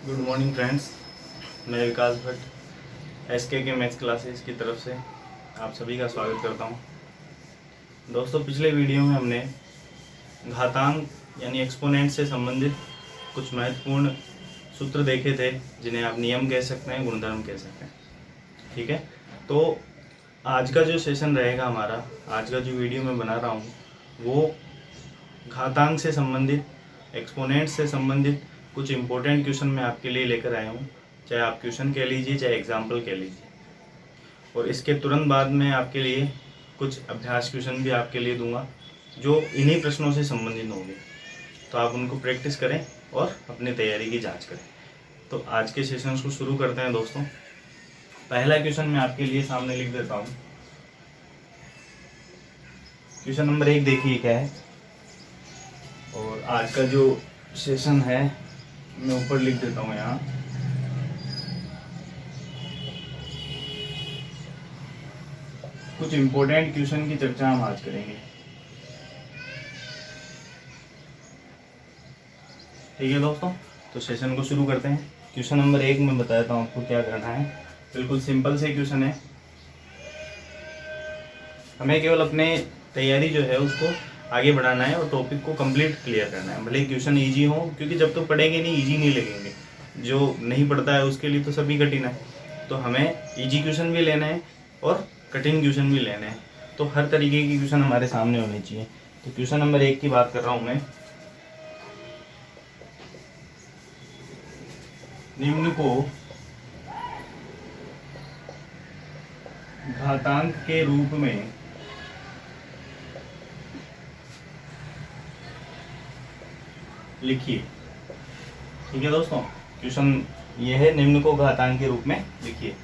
Good morning friends, मैं विकास Bhatt SK maths classes की तरफ से आप सभी का स्वागत करता हूं। दोस्तों, पिछले वीडियो में हमने घातांक यानी एक्सपोनेंट से संबंधित कुछ महत्वपूर्ण सूत्र देखे थे, जिन्हें आप नियम कह सकते हैं, गुणधर्म कह सकते हैं। ठीक है, तो आज का जो सेशन रहेगा हमारा, आज का जो वीडियो मैं बना रहा हूँ वो घातांक से संबंधित, एक्सपोनेंट से संबंधित कुछ इम्पोर्टेंट क्वेश्चन मैं आपके लिए लेकर आया हूँ। चाहे आप क्वेश्चन कह लीजिए, चाहे एग्जाम्पल कह लीजिए। और इसके तुरंत बाद में आपके लिए कुछ अभ्यास क्वेश्चन भी आपके लिए दूंगा, जो इन्हीं प्रश्नों से संबंधित होंगे। तो आप उनको प्रैक्टिस करें और अपनी तैयारी की जांच करें। तो आज के सेशन को शुरू करते हैं दोस्तों। पहला क्वेश्चन मैं आपके लिए सामने लिख देता हूँ। क्वेश्चन नंबर 1 देखिए क्या है। और आज का जो सेशन है मैं ऊपर लिख देता हूँ यहाँ। कुछ इम्पोर्टेंट क्वेश्चन की चर्चा हम आज करेंगे। ठीक है दोस्तों, तो सेशन को शुरू करते हैं। क्वेश्चन नंबर 1 में बताता हूँ आपको क्या करना है। बिल्कुल सिंपल से क्वेश्चन है। हमें केवल अपने तैयारी जो है उसको आगे बढ़ाना है और टॉपिक को कंप्लीट क्लियर करना है। भले क्वेश्चन इजी हो, क्योंकि जब तक पढ़ेंगे नहीं इजी नहीं लगेंगे। जो नहीं पढ़ता है उसके लिए तो सभी कठिन है। तो हमें इजी क्वेश्चन भी लेना है और कठिन क्वेश्चन भी लेने हैं। तो हर तरीके की क्वेश्चन हमारे सामने होने चाहिए। तो क्वेश्चन नंबर 1 की बात कर रहा हूँ मैं। निम्न को घातांक के रूप में लिखिए। ठीक है दोस्तों, क्वेश्चन ये है, निम्न को घातांक के रूप में लिखिए।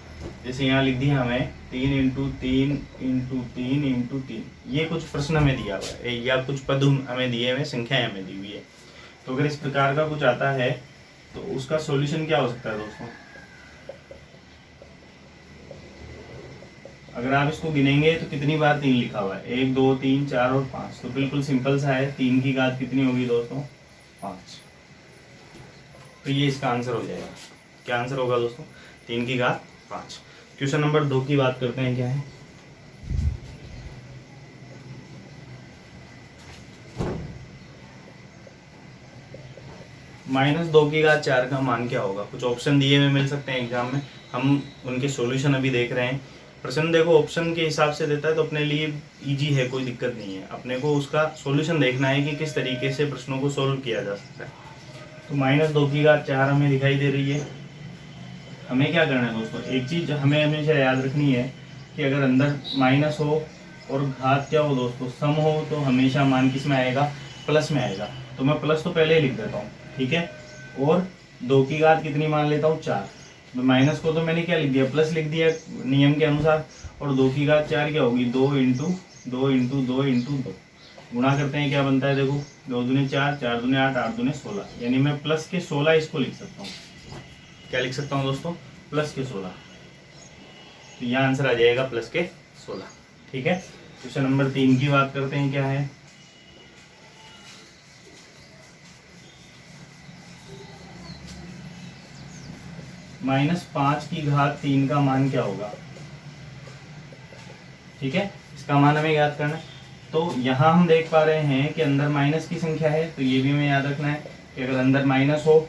जैसे यहाँ लिख दिया हमें 3 इंटू 3 इंटू 3 इंटू 3। ये कुछ प्रश्न हमें दिया हुआ है या कुछ पद हमें दिए हुए, संख्याएं हमें दी हुई है। तो अगर इस प्रकार का कुछ आता है तो उसका सॉल्यूशन क्या हो सकता है दोस्तों? अगर आप इसको गिनेंगे तो कितनी बार 3 लिखा हुआ है? 1 2 3 4 और 5। तो बिल्कुल सिंपल सा है। 3 की घात कितनी होगी दोस्तों? 5। तो ये इसका आंसर हो जाएगा। क्या आंसर होगा दोस्तों? 3 की घात 5। क्वेश्चन नंबर 2 की बात करते हैं। क्या है? -2 की घात 4 का मान क्या होगा? कुछ ऑप्शन दिए हुए मिल सकते हैं एग्जाम में, हम उनके सॉल्यूशन अभी देख रहे हैं। प्रश्न देखो ऑप्शन के हिसाब से देता है तो अपने लिए इजी है, कोई दिक्कत नहीं है। अपने को उसका सॉल्यूशन देखना है कि किस तरीके से प्रश्नों को सोल्व किया जा सकता है। तो -2 की घात 4 हमें दिखाई दे रही है। हमें क्या करना है दोस्तों? एक चीज हमें हमेशा याद रखनी है कि अगर अंदर माइनस हो और घात क्या हो दोस्तों, सम हो, तो हमेशा मान किस में आएगा? प्लस में आएगा। तो मैं प्लस तो पहले ही लिख देता हूँ। ठीक है, और 2 की घात कितनी मान लेता हूँ? 4। तो माइनस को तो मैंने क्या लिख दिया? प्लस लिख दिया नियम के अनुसार। और 2 की घात 4 क्या होगी? 2 इंटू 2 इंटू 2 इंटू 2। गुणा करते हैं, क्या बनता है देखो? 2 दूनी 4, 4 दूनी 8, 8 दूनी 16। यानी मैं प्लस के 16 इसको लिख सकता हूँ। क्या लिख सकता हूँ दोस्तों? प्लस के 16। तो यह आंसर आ जाएगा प्लस के 16। ठीक है, क्वेश्चन नंबर 3 की बात करते हैं। क्या है? -5 की घात 3 का मान क्या होगा? ठीक है, इसका मान हमें याद करना है। तो यहाँ हम देख पा रहे हैं कि अंदर माइनस की संख्या है, तो ये भी हमें याद रखना है कि अगर अंदर माइनस हो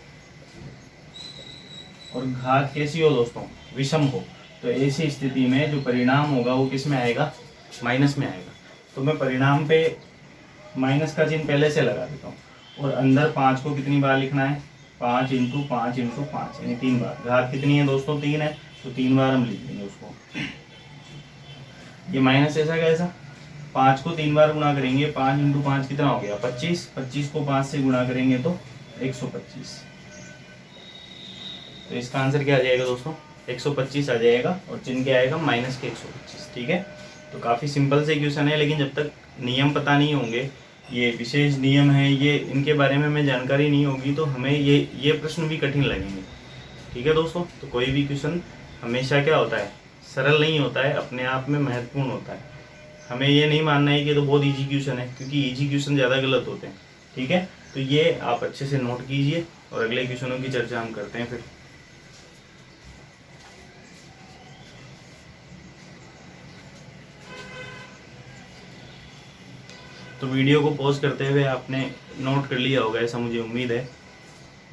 और घात कैसी हो दोस्तों? विषम हो, तो ऐसी स्थिति में जो परिणाम होगा वो किस में आएगा? माइनस में आएगा। तो मैं परिणाम पे माइनस का चिन्ह पहले से लगा देता हूँ। और अंदर 5 को कितनी बार लिखना है? 5 इंटू 5 इंटू 5, यानी 3 बार। घात कितनी है दोस्तों? 3 है, तो 3 बार हम लिख देंगे उसको। ये माइनस ऐसा कैसा? 5 को 3 बार गुणा करेंगे, 5 इंटू 5 कितना हो गया? 25। 25 को 5 से गुणा करेंगे तो 125। तो इसका आंसर क्या आ जाएगा दोस्तों? 125 आ जाएगा। और चिन्ह क्या आएगा? माइनस के 125। ठीक है, तो काफ़ी सिंपल से क्वेश्चन है, लेकिन जब तक नियम पता नहीं होंगे, ये विशेष नियम है, ये इनके बारे में हमें जानकारी नहीं होगी, तो हमें ये प्रश्न भी कठिन लगेंगे। ठीक है दोस्तों, तो कोई भी क्वेश्चन हमेशा क्या होता है? सरल नहीं होता है, अपने आप में महत्वपूर्ण होता है। हमें ये नहीं मानना है कि तो बहुत इजी क्वेश्चन है, क्योंकि इजी क्वेश्चन ज़्यादा गलत होते हैं। ठीक है, तो ये आप अच्छे से नोट कीजिए और अगले क्वेश्चनों की चर्चा हम करते हैं फिर। तो वीडियो को पॉज करते हुए आपने नोट कर लिया होगा, ऐसा मुझे उम्मीद है।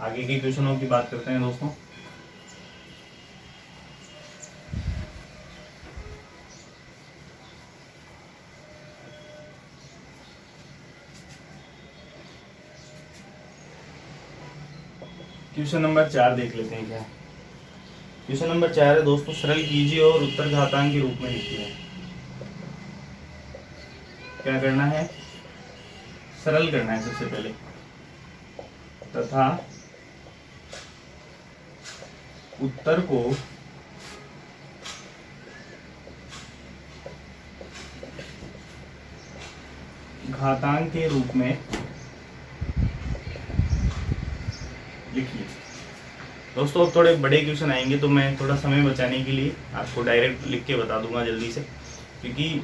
आगे के क्वेश्चनों की बात करते हैं दोस्तों। क्वेश्चन नंबर 4 देख लेते हैं क्या। क्वेश्चन नंबर 4 है दोस्तों, सरल कीजिए और उत्तर घातांक के रूप में लिखिए। क्या करना है, सरल करना है सबसे पहले, तथा उत्तर को घातांक के रूप में लिखिए। दोस्तों अब थोड़े बड़े क्वेश्चन आएंगे तो मैं थोड़ा समय बचाने के लिए आपको डायरेक्ट लिख के बता दूंगा जल्दी से, क्योंकि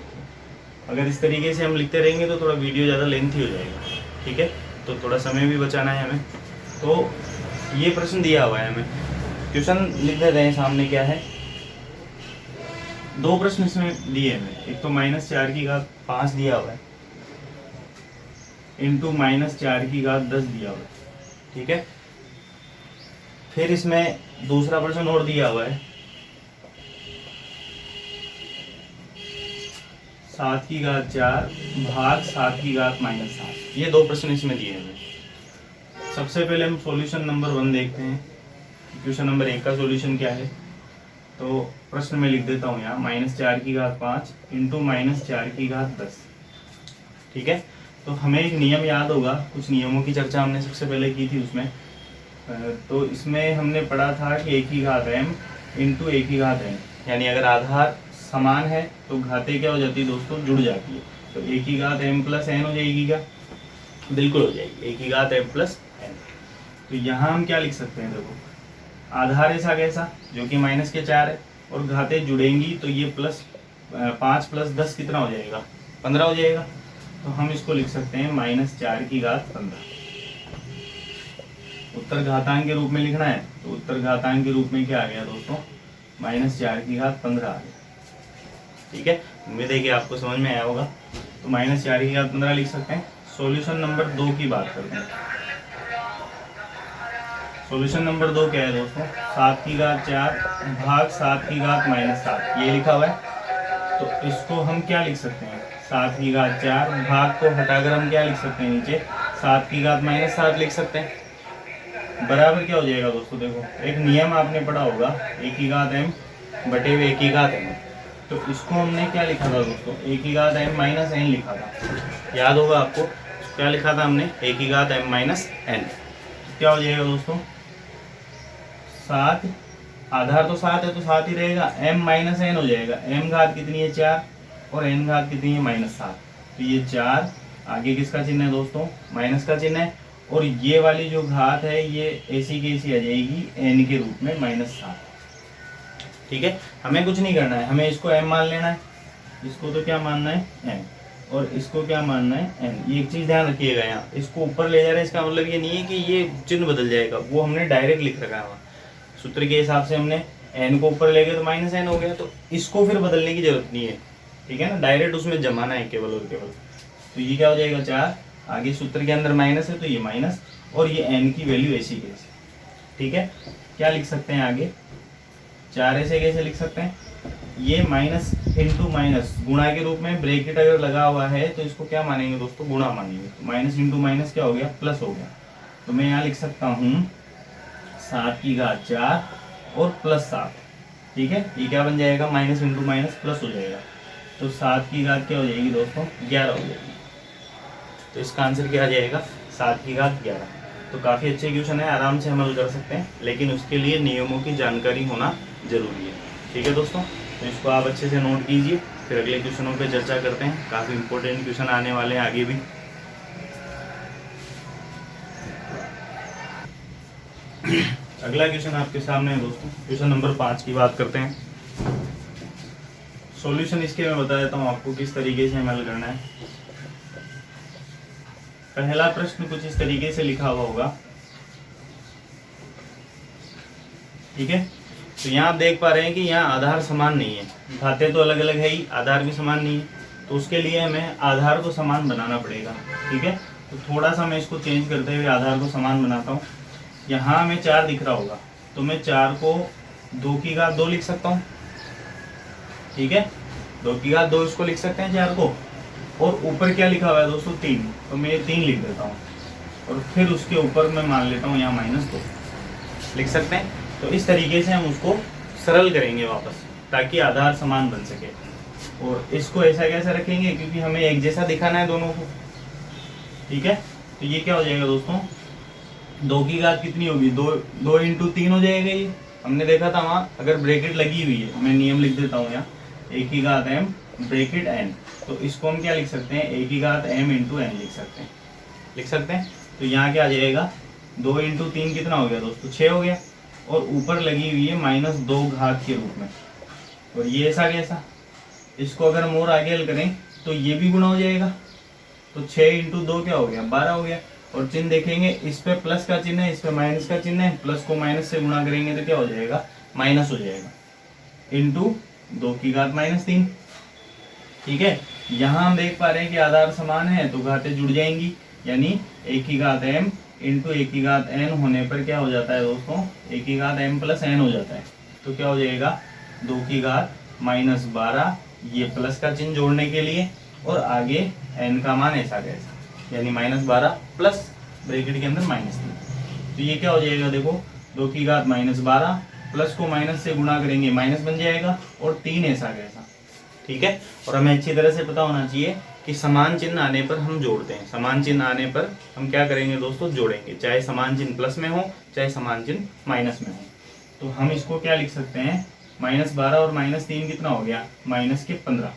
अगर इस तरीके से हम लिखते रहेंगे तो थोड़ा वीडियो ज़्यादा लेंथी हो जाएगा। ठीक है, तो थोड़ा समय भी बचाना है हमें। तो ये प्रश्न दिया हुआ है, हमें क्वेश्चन लिख देते हैं सामने। क्या है, 2 प्रश्न इसमें दिए हैं। एक तो -4⁵ दिया हुआ है इंटू -4⁵10 दिया हुआ है। ठीक है, फिर इसमें दूसरा प्रश्न और दिया हुआ है 7⁴ भाग 7⁻⁻7। ये 2 प्रश्न इसमें दिए हैं। सबसे पहले हम सॉल्यूशन नंबर 1 देखते हैं। क्वेश्चन नंबर 1 का सॉल्यूशन क्या है। तो प्रश्न में लिख देता हूँ यहाँ -4⁵5 इंटू -4⁵10। ठीक है, तो हमें एक नियम याद होगा, कुछ नियमों की चर्चा हमने सबसे पहले की थी उसमें। तो इसमें हमने पढ़ा था कि 1m इंटू 1n, यानी अगर आधार समान है तो घाते क्या हो जाती है दोस्तों, जुड़ जाती है। तो 1m प्लस n हो जाएगी क्या, बिल्कुल हो जाएगी 1m प्लस n। तो यहाँ हम क्या लिख सकते हैं, देखो आधार ऐसा कैसा जो कि -4 है, और घाते जुड़ेंगी तो ये +5 + 10 कितना हो जाएगा, 15 हो जाएगा। तो हम इसको लिख सकते हैं -4⁵15। उत्तर घातांक के रूप में लिखना है तो उत्तर घातांक के रूप में क्या आ गया दोस्तों, -4⁵15 आ गया। ठीक है, उम्मीद है कि आपको समझ में आया होगा। तो -4⁵15 लिख सकते हैं। सॉल्यूशन नंबर 2 की बात करते हैं। सॉल्यूशन नंबर 2 क्या है दोस्तों, 7⁴ भाग 7⁻⁻7 ये लिखा हुआ है। तो इसको हम क्या लिख सकते हैं, 7⁴ भाग को हटाकर हम क्या लिख सकते हैं, नीचे 7⁻⁻7 लिख सकते हैं। बराबर क्या हो जाएगा दोस्तों, देखो एक नियम आपने पढ़ा होगा 1m बटे 1m। तो इसको हमने क्या लिखा था दोस्तों, 1m-n लिखा था, याद होगा आपको। क्या लिखा था हमने, 1m-n। क्या हो जाएगा दोस्तों, 7, आधार तो 7 है तो 7 ही रहेगा, m-n हो जाएगा। m घात कितनी है, 4, और n घात कितनी है, -7। तो ये 4, आगे किसका चिन्ह है दोस्तों, माइनस का चिन्ह है, और ये वाली जो घात है ये ऐसी की ऐसी आ जाएगी n के रूप में -7। ठीक है, हमें कुछ नहीं करना है, हमें इसको m मान लेना है, इसको तो क्या मानना है n, और इसको क्या मानना है n। ये एक चीज ध्यान रखिएगा, यहाँ इसको ऊपर ले जा रहे हैं, इसका मतलब ये नहीं है कि ये चिन्ह बदल जाएगा, वो हमने डायरेक्ट लिख रखा है। सूत्र के हिसाब से हमने n को ऊपर ले गए तो -n हो गया, तो इसको फिर बदलने की जरूरत नहीं है। ठीक है ना, डायरेक्ट उसमें जमाना है केवल और केवल। तो ये क्या हो जाएगा, 4, आगे सूत्र के अंदर माइनस है तो ये माइनस, और ये n की वैल्यू ऐसी कैसे। ठीक है, क्या लिख सकते हैं आगे, 4 ऐसे कैसे लिख सकते हैं, ये माइनस इंटू माइनस गुणा के रूप में, ब्रैकेट अगर लगा हुआ है तो इसको क्या मानेंगे दोस्तों, गुणा मानेंगे। तो माइनस इंटू माइनस क्या हो गया, प्लस हो गया। तो मैं यहाँ लिख सकता हूँ 7⁴ और +7। ठीक है, ये क्या बन जाएगा, माइनस इंटू माइनस प्लस हो जाएगा। तो 7 क्या हो जाएगी दोस्तों, 11 हो जाएगी। तो इसका आंसर क्या आ जाएगा, 7⁵11। तो काफ़ी अच्छे क्वेश्चन है, आराम से हल कर सकते हैं, लेकिन उसके लिए नियमों की जानकारी होना जरूरी है। ठीक है दोस्तों, तो इसको आप अच्छे से नोट कीजिए, फिर अगले क्वेश्चनों पे चर्चा करते हैं। काफ़ी इंपॉर्टेंट क्वेश्चन आने वाले हैं आगे भी। अगला क्वेश्चन आपके सामने है दोस्तों, क्वेश्चन नंबर 5 की बात करते हैं। सॉल्यूशन इसके मैं बता देता हूँ आपको किस तरीके से हल करना है। पहला प्रश्न कुछ इस तरीके से लिखा हुआ होगा, ठीक है। तो यहाँ आप देख पा रहे हैं कि यहाँ आधार समान नहीं है, घाते तो अलग अलग है ही, आधार भी समान नहीं है। तो उसके लिए हमें आधार को समान बनाना पड़ेगा। ठीक है, तो थोड़ा सा मैं इसको चेंज करते हुए आधार को समान बनाता हूँ। यहाँ हमें 4 दिख रहा होगा, तो मैं 4 को 2 की घात 2 लिख सकता हूँ। ठीक है, 2 की घात 2 इसको लिख सकते हैं 4 को। और ऊपर क्या लिखा हुआ है दोस्तों 3, तो मैं ये 3 लिख देता हूँ। और फिर उसके ऊपर मैं मान लेता हूँ यहाँ -2 लिख सकते हैं। तो इस तरीके से हम उसको सरल करेंगे वापस, ताकि आधार समान बन सके। और इसको ऐसा कैसे रखेंगे, क्योंकि हमें एक जैसा दिखाना है दोनों को। ठीक है, तो ये क्या हो जाएगा दोस्तों, 2 की घात कितनी होगी, 2 इंटू 3 हो जाएगा। ये हमने देखा था वहाँ, अगर ब्रैकेट लगी हुई है, मैं नियम लिख देता हूँ यहाँ, a की घात m ब्रैकेट n, तो इसको हम क्या लिख सकते हैं, a की घात m इंटू n लिख सकते हैं। तो यहाँ क्या आ जाएगा, 2 इंटू 3 कितना हो गया दोस्तों, 6 हो गया। और ऊपर लगी हुई है -2 घात के रूप में। और ये ऐसा कैसा, इसको अगर हम और आगे हल करें तो ये भी गुणा हो जाएगा। तो 6 इंटू 2 क्या हो गया, 12 हो गया। और चिन्ह देखेंगे, इस पे प्लस का चिन्ह है, इस पे माइनस का चिन्ह है। प्लस को माइनस से गुणा करेंगे तो क्या हो जाएगा, माइनस हो जाएगा, इंटू 2 की घात -3। ठीक है, यहाँ हम देख पा रहे हैं कि आधार समान है, तो घातें जुड़ जाएंगी, यानी a की घात m इंटू a की घात n होने पर क्या हो जाता है दोस्तों, a की घात m प्लस n हो जाता है। तो क्या हो जाएगा, 2 की घात -12, ये प्लस का चिन्ह जोड़ने के लिए, और आगे n का मान ऐसा कैसा, यानी -12 प्लस ब्रैकेट के अंदर -3। तो ये क्या हो जाएगा, देखो 2 की घात -12, प्लस को माइनस से गुणा करेंगे माइनस बन जाएगा, और 3 ऐसा कैसा। ठीक है, और हमें अच्छी तरह से पता होना चाहिए कि समान चिन्ह आने पर हम जोड़ते हैं। समान चिन्ह आने पर हम क्या करेंगे दोस्तों, जोड़ेंगे, चाहे समान चिन्ह प्लस में हो चाहे समान चिन्ह माइनस में हो। तो हम इसको क्या लिख सकते हैं, -12 और -3 कितना हो गया, -15।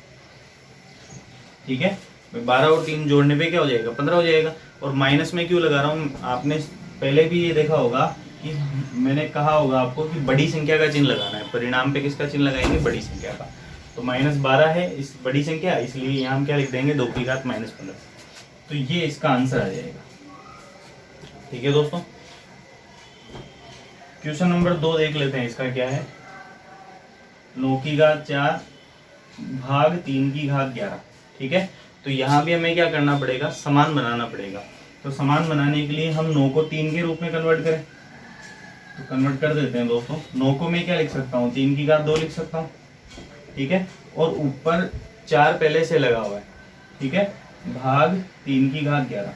ठीक है, 12 और 3 जोड़ने पे क्या हो जाएगा, 15 हो जाएगा। और माइनस में क्यों लगा रहा हूँ, आपने पहले भी ये देखा होगा कि मैंने कहा होगा आपको कि बड़ी संख्या का चिन्ह लगाना है। परिणाम पे किसका चिन्ह लगाएंगे, बड़ी संख्या का। तो -12 है इस बड़ी संख्या, इसलिए यहाँ हम क्या लिख देंगे, 2 की घात -15। तो ये इसका आंसर आ जाएगा। ठीक है दोस्तों, क्वेश्चन नंबर 2 देख लेते हैं, इसका क्या है, 9 की घात 4 भाग 3 की घात 11। ठीक है, तो यहाँ भी हमें क्या करना पड़ेगा, समान बनाना पड़ेगा। तो समान बनाने के लिए हम 9 को 3 के रूप में कन्वर्ट करें, तो कन्वर्ट कर देते हैं दोस्तों। 9 को मैं क्या लिख सकता हूँ, 3 की घात 2 लिख सकता हूँ। ठीक है, और ऊपर 4 पहले से लगा हुआ है। ठीक है, भाग 3 की घात 11।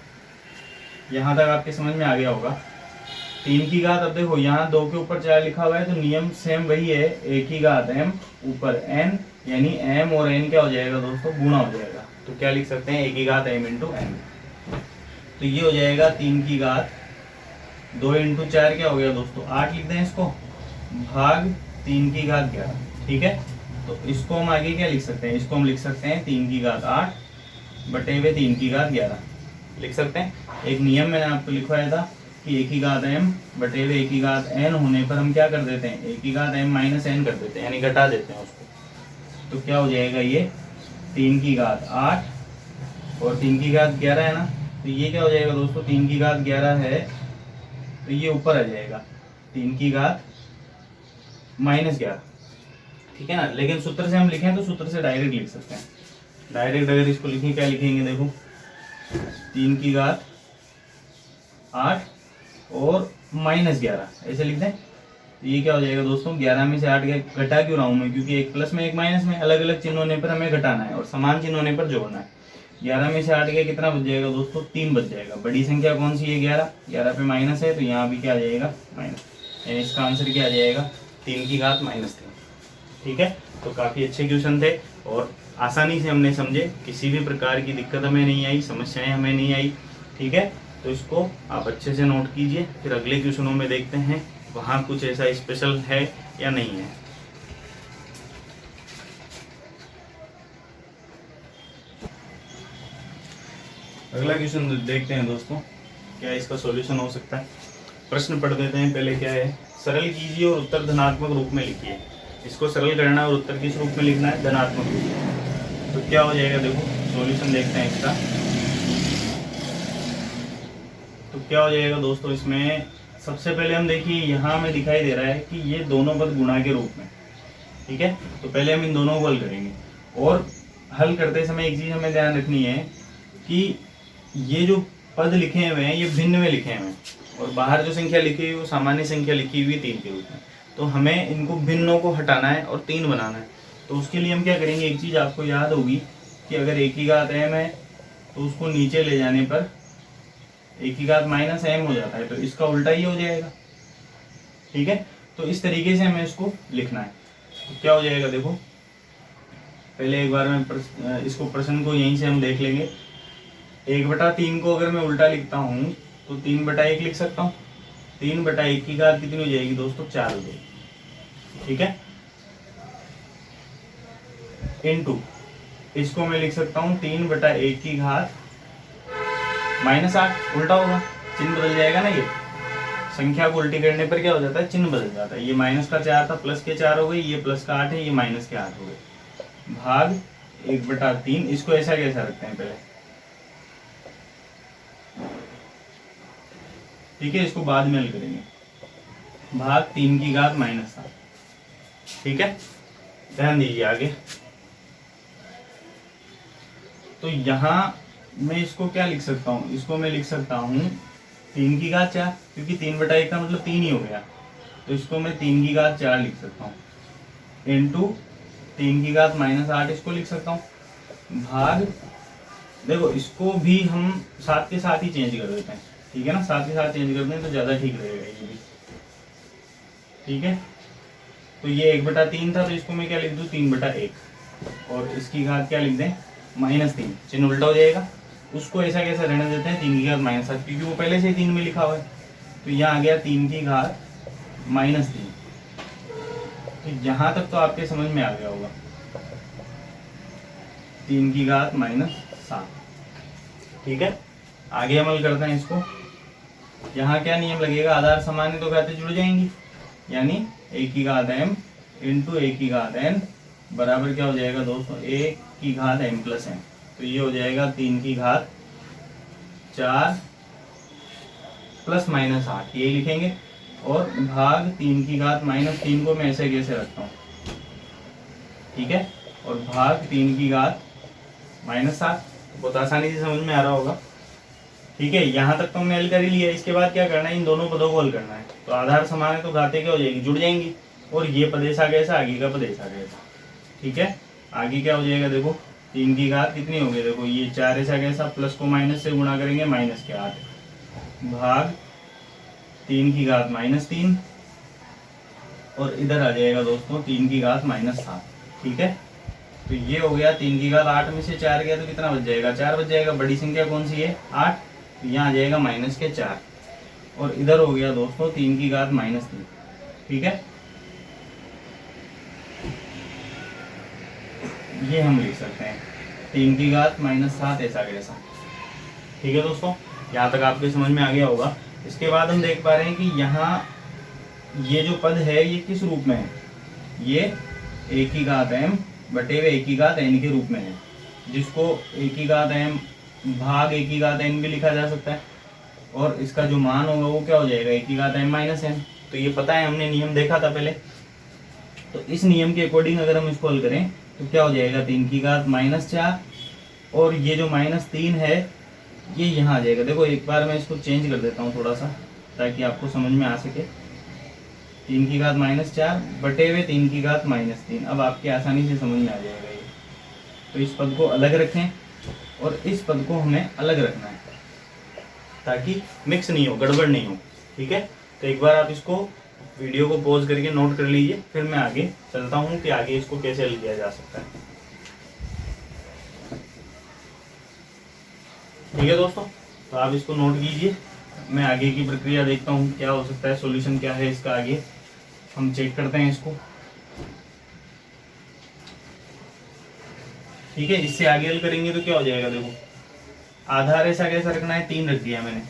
यहाँ तक आपके समझ में आ गया होगा। 3 की घात, अब देखो यहाँ 2 के ऊपर 4 लिखा हुआ है, तो नियम सेम वही है, a की घात m ऊपर n, यानी m और n क्या हो जाएगा दोस्तों, गुणा हो जाएगा। तो क्या लिख सकते हैं, a की घात m इंटू n। तो ये हो जाएगा 3 की घात 2 इंटू 4 क्या हो गया दोस्तों, 8 लिख दें इसको, भाग 3 की घात 11। ठीक है, तो इसको हम आगे क्या लिख सकते हैं, इसको हम लिख सकते हैं 3 की घात 8 बटे हुए 3 की घात 11 लिख सकते हैं। एक नियम मैंने आपको लिखवाया था कि a की घात m बटे हुए a की घात n होने पर हम क्या कर देते हैं, a की घात m माइनस n कर देते हैं, यानी घटा देते हैं उसको। तो क्या हो जाएगा, ये 3 की घात 8 और 3 की घात 11 है ना, तो ये क्या हो जाएगा दोस्तों, 3 की घात 11 है, तो ये ऊपर आ जाएगा 3 की घात -11। ठीक है ना, लेकिन सूत्र से हम लिखें तो सूत्र से डायरेक्ट लिख सकते हैं। डायरेक्ट अगर इसको लिखें, क्या लिखेंगे, देखो 3 की घात 8 और -11 ऐसे लिख दें। तो ये क्या हो जाएगा दोस्तों, 11 में से 8 घटा क्यों रहा हूँ मैं, क्योंकि एक प्लस में एक माइनस में, अलग अलग चिन्ह होने पर हमें घटाना है और समान चिन्ह होने पर जोड़ना है। 11 में से 8 गया कितना बच जाएगा दोस्तों, 3 बच जाएगा। बड़ी संख्या कौन सी है, 11 पे माइनस है, तो यहाँ भी क्या आ जाएगा, माइनस, यानी इसका आंसर क्या आ जाएगा, 3 की घात -3। ठीक है, तो काफ़ी अच्छे क्वेश्चन थे और आसानी से हमने समझे, किसी भी प्रकार की दिक्कत हमें नहीं आई, समस्याएं हमें नहीं आई। ठीक है, तो इसको आप अच्छे से नोट कीजिए, फिर अगले क्वेश्चनों में देखते हैं वहाँ कुछ ऐसा स्पेशल है या नहीं है। अगला क्वेश्चन देखते हैं दोस्तों, क्या इसका सॉल्यूशन हो सकता है। प्रश्न पढ़ देते हैं पहले, क्या है, सरल कीजिए और उत्तर धनात्मक रूप में लिखिए। इसको सरल करना है और उत्तर किस रूप में लिखना है, धनात्मक रूप में। तो क्या हो जाएगा, देखो सॉल्यूशन देखते हैं इसका। तो क्या हो जाएगा दोस्तों, इसमें सबसे पहले हम देखिए यहाँ हमें दिखाई दे रहा है कि ये दोनों पद गुणा के रूप में, ठीक है। तो पहले हम इन दोनों को हल करेंगे, और हल करते समय एक चीज हमें ध्यान रखनी है कि ये जो पद लिखे हुए हैं ये भिन्न में लिखे हुए हैं, और बाहर जो संख्या लिखी हुई है वो सामान्य संख्या लिखी हुई 3 के रूप में। तो हमें इनको भिन्नों को हटाना है और 3 बनाना है। तो उसके लिए हम क्या करेंगे, एक चीज आपको याद होगी कि अगर एक की घात m है तो उसको नीचे ले जाने पर एक की घात माइनस m हो जाता है, तो इसका उल्टा ही हो जाएगा, ठीक है। तो इस तरीके से हमें इसको लिखना है। तो क्या हो जाएगा, देखो पहले एक बार मैं इसको प्रश्न को यहीं से हम देख लेंगे। 1/3 को अगर मैं उल्टा लिखता हूँ तो 3/1 लिख सकता हूँ। 3/1 की घात कितनी हो जाएगी दोस्तों, 4 हो जाएगी, ठीक है। इनटू इसको मैं लिख सकता हूँ 3/1 की घात -8, उल्टा होगा, चिन्ह बदल जाएगा ना। ये संख्या को उल्टी करने पर क्या हो जाता है, चिन्ह बदल जाता है। ये -4 था, +4 हो गई, ये +8 है, ये -8 हो गए, भाग 1/3। इसको ऐसा कैसा रखते हैं पहले, ठीक है, इसको बाद में हल करेंगे, भाग 3 की घात -7, ठीक है। ध्यान दीजिए आगे। तो यहाँ मैं इसको क्या लिख सकता हूँ, इसको मैं लिख सकता हूँ 3 की घात 4, क्योंकि 3/1 का मतलब 3 ही हो गया, तो इसको मैं 3 की घात 4 लिख सकता हूँ, इंटू 3 की घात -8 इसको लिख सकता हूँ, भाग, देखो इसको भी हम साथ के साथ ही चेंज कर देते हैं, ठीक है ना, साथ के साथ चेंज करते हैं तो ज़्यादा ठीक रहेगा ये भी, ठीक है। तो ये 1/3 था, तो इसको मैं क्या लिख दूँ, 3/1, और इसकी घात क्या लिख दें, -3, चिन्ह उल्टा हो जाएगा। उसको ऐसा कैसा रहने देते हैं, 3 की घात -7, क्योंकि वो पहले से ही 3 में लिखा हुआ है, तो यहाँ आ गया 3 की घात -3। तो यहाँ तक तो आपके समझ में आ गया होगा, 3 की घात -7, ठीक है। आगे अमल करते हैं इसको। यहाँ क्या नियम लगेगा, आधार समान है तो घातें जुड़ जाएंगी, यानी a की घात m इंटू a की घात n बराबर क्या हो जाएगा दोस्तों, a की घात m+n। तो ये हो जाएगा 3 की घात 4 + -8, ये लिखेंगे, और भाग 3 की घात -3 को मैं ऐसे कैसे रखता हूँ, ठीक है, और भाग 3 की घात -7, बहुत आसानी से समझ में आ रहा होगा, ठीक है। यहाँ तक तो हमने हल कर ही लिया। इसके बाद क्या करना है, इन दोनों पदों को हल करना है। तो आधार समान है तो घातें क्या हो जाएगी, जुड़ जाएंगी, और ये पद ऐसा कैसा, आगे का पद ऐसा कैसा, ठीक है। आगे क्या हो जाएगा, देखो 3 की घात कितनी हो गई, देखो ये 4 ऐसा कैसा, प्लस को माइनस से गुणा करेंगे, -8, भाग 3 की घात -3, और इधर आ जाएगा दोस्तों 3 की घात -7, ठीक है। तो ये हो गया 3 की घात 8 में से 4 गया तो कितना बच जाएगा, 4 बच जाएगा। बड़ी संख्या कौन सी है, 8, तो यहाँ आ जाएगा -4, और इधर हो गया दोस्तों 3 की घात -3, ठीक है। ये हम लिख सकते हैं 3 की घात -7 ऐसा कैसा, ठीक है दोस्तों। यहाँ तक आपके समझ में आ गया होगा। इसके बाद हम देख पा रहे हैं कि यहाँ ये जो पद है ये किस रूप में है, ये a की घात m बटे हुए a की घात n के रूप में है, जिसको a की घात m भाग a की घात n भी लिखा जा सकता है, और इसका जो मान होगा वो क्या हो जाएगा, a की घात m -n। तो ये पता है, हमने नियम देखा था पहले। तो इस नियम के अकॉर्डिंग अगर हम इसको हल करें तो क्या हो जाएगा, 3 की घात -4, और ये जो -3 है ये यहाँ आ जाएगा। देखो एक बार मैं इसको चेंज कर देता हूँ थोड़ा सा, ताकि आपको समझ में आ सके। 3 की घात -4 बटे हुए 3 की घात -3, अब आपके आसानी से समझ में आ जाएगा ये। तो इस पद को अलग रखें और इस पद को हमें अलग रखना है, ताकि मिक्स नहीं हो, गड़बड़ नहीं हो, ठीक है। तो एक बार आप इसको वीडियो को पॉज करके नोट कर लीजिए, फिर मैं आगे चलता हूँ कि आगे इसको कैसे हल किया जा सकता है, ठीक है दोस्तों। तो आप इसको नोट कीजिए, मैं आगे की प्रक्रिया देखता हूँ क्या हो सकता है, सॉल्यूशन क्या है इसका, आगे हम चेक करते हैं इसको, ठीक है। इससे आगे हल करेंगे तो क्या हो जाएगा, देखो आधार ऐसा कैसा रखना है, 3 रख दिया मैंने,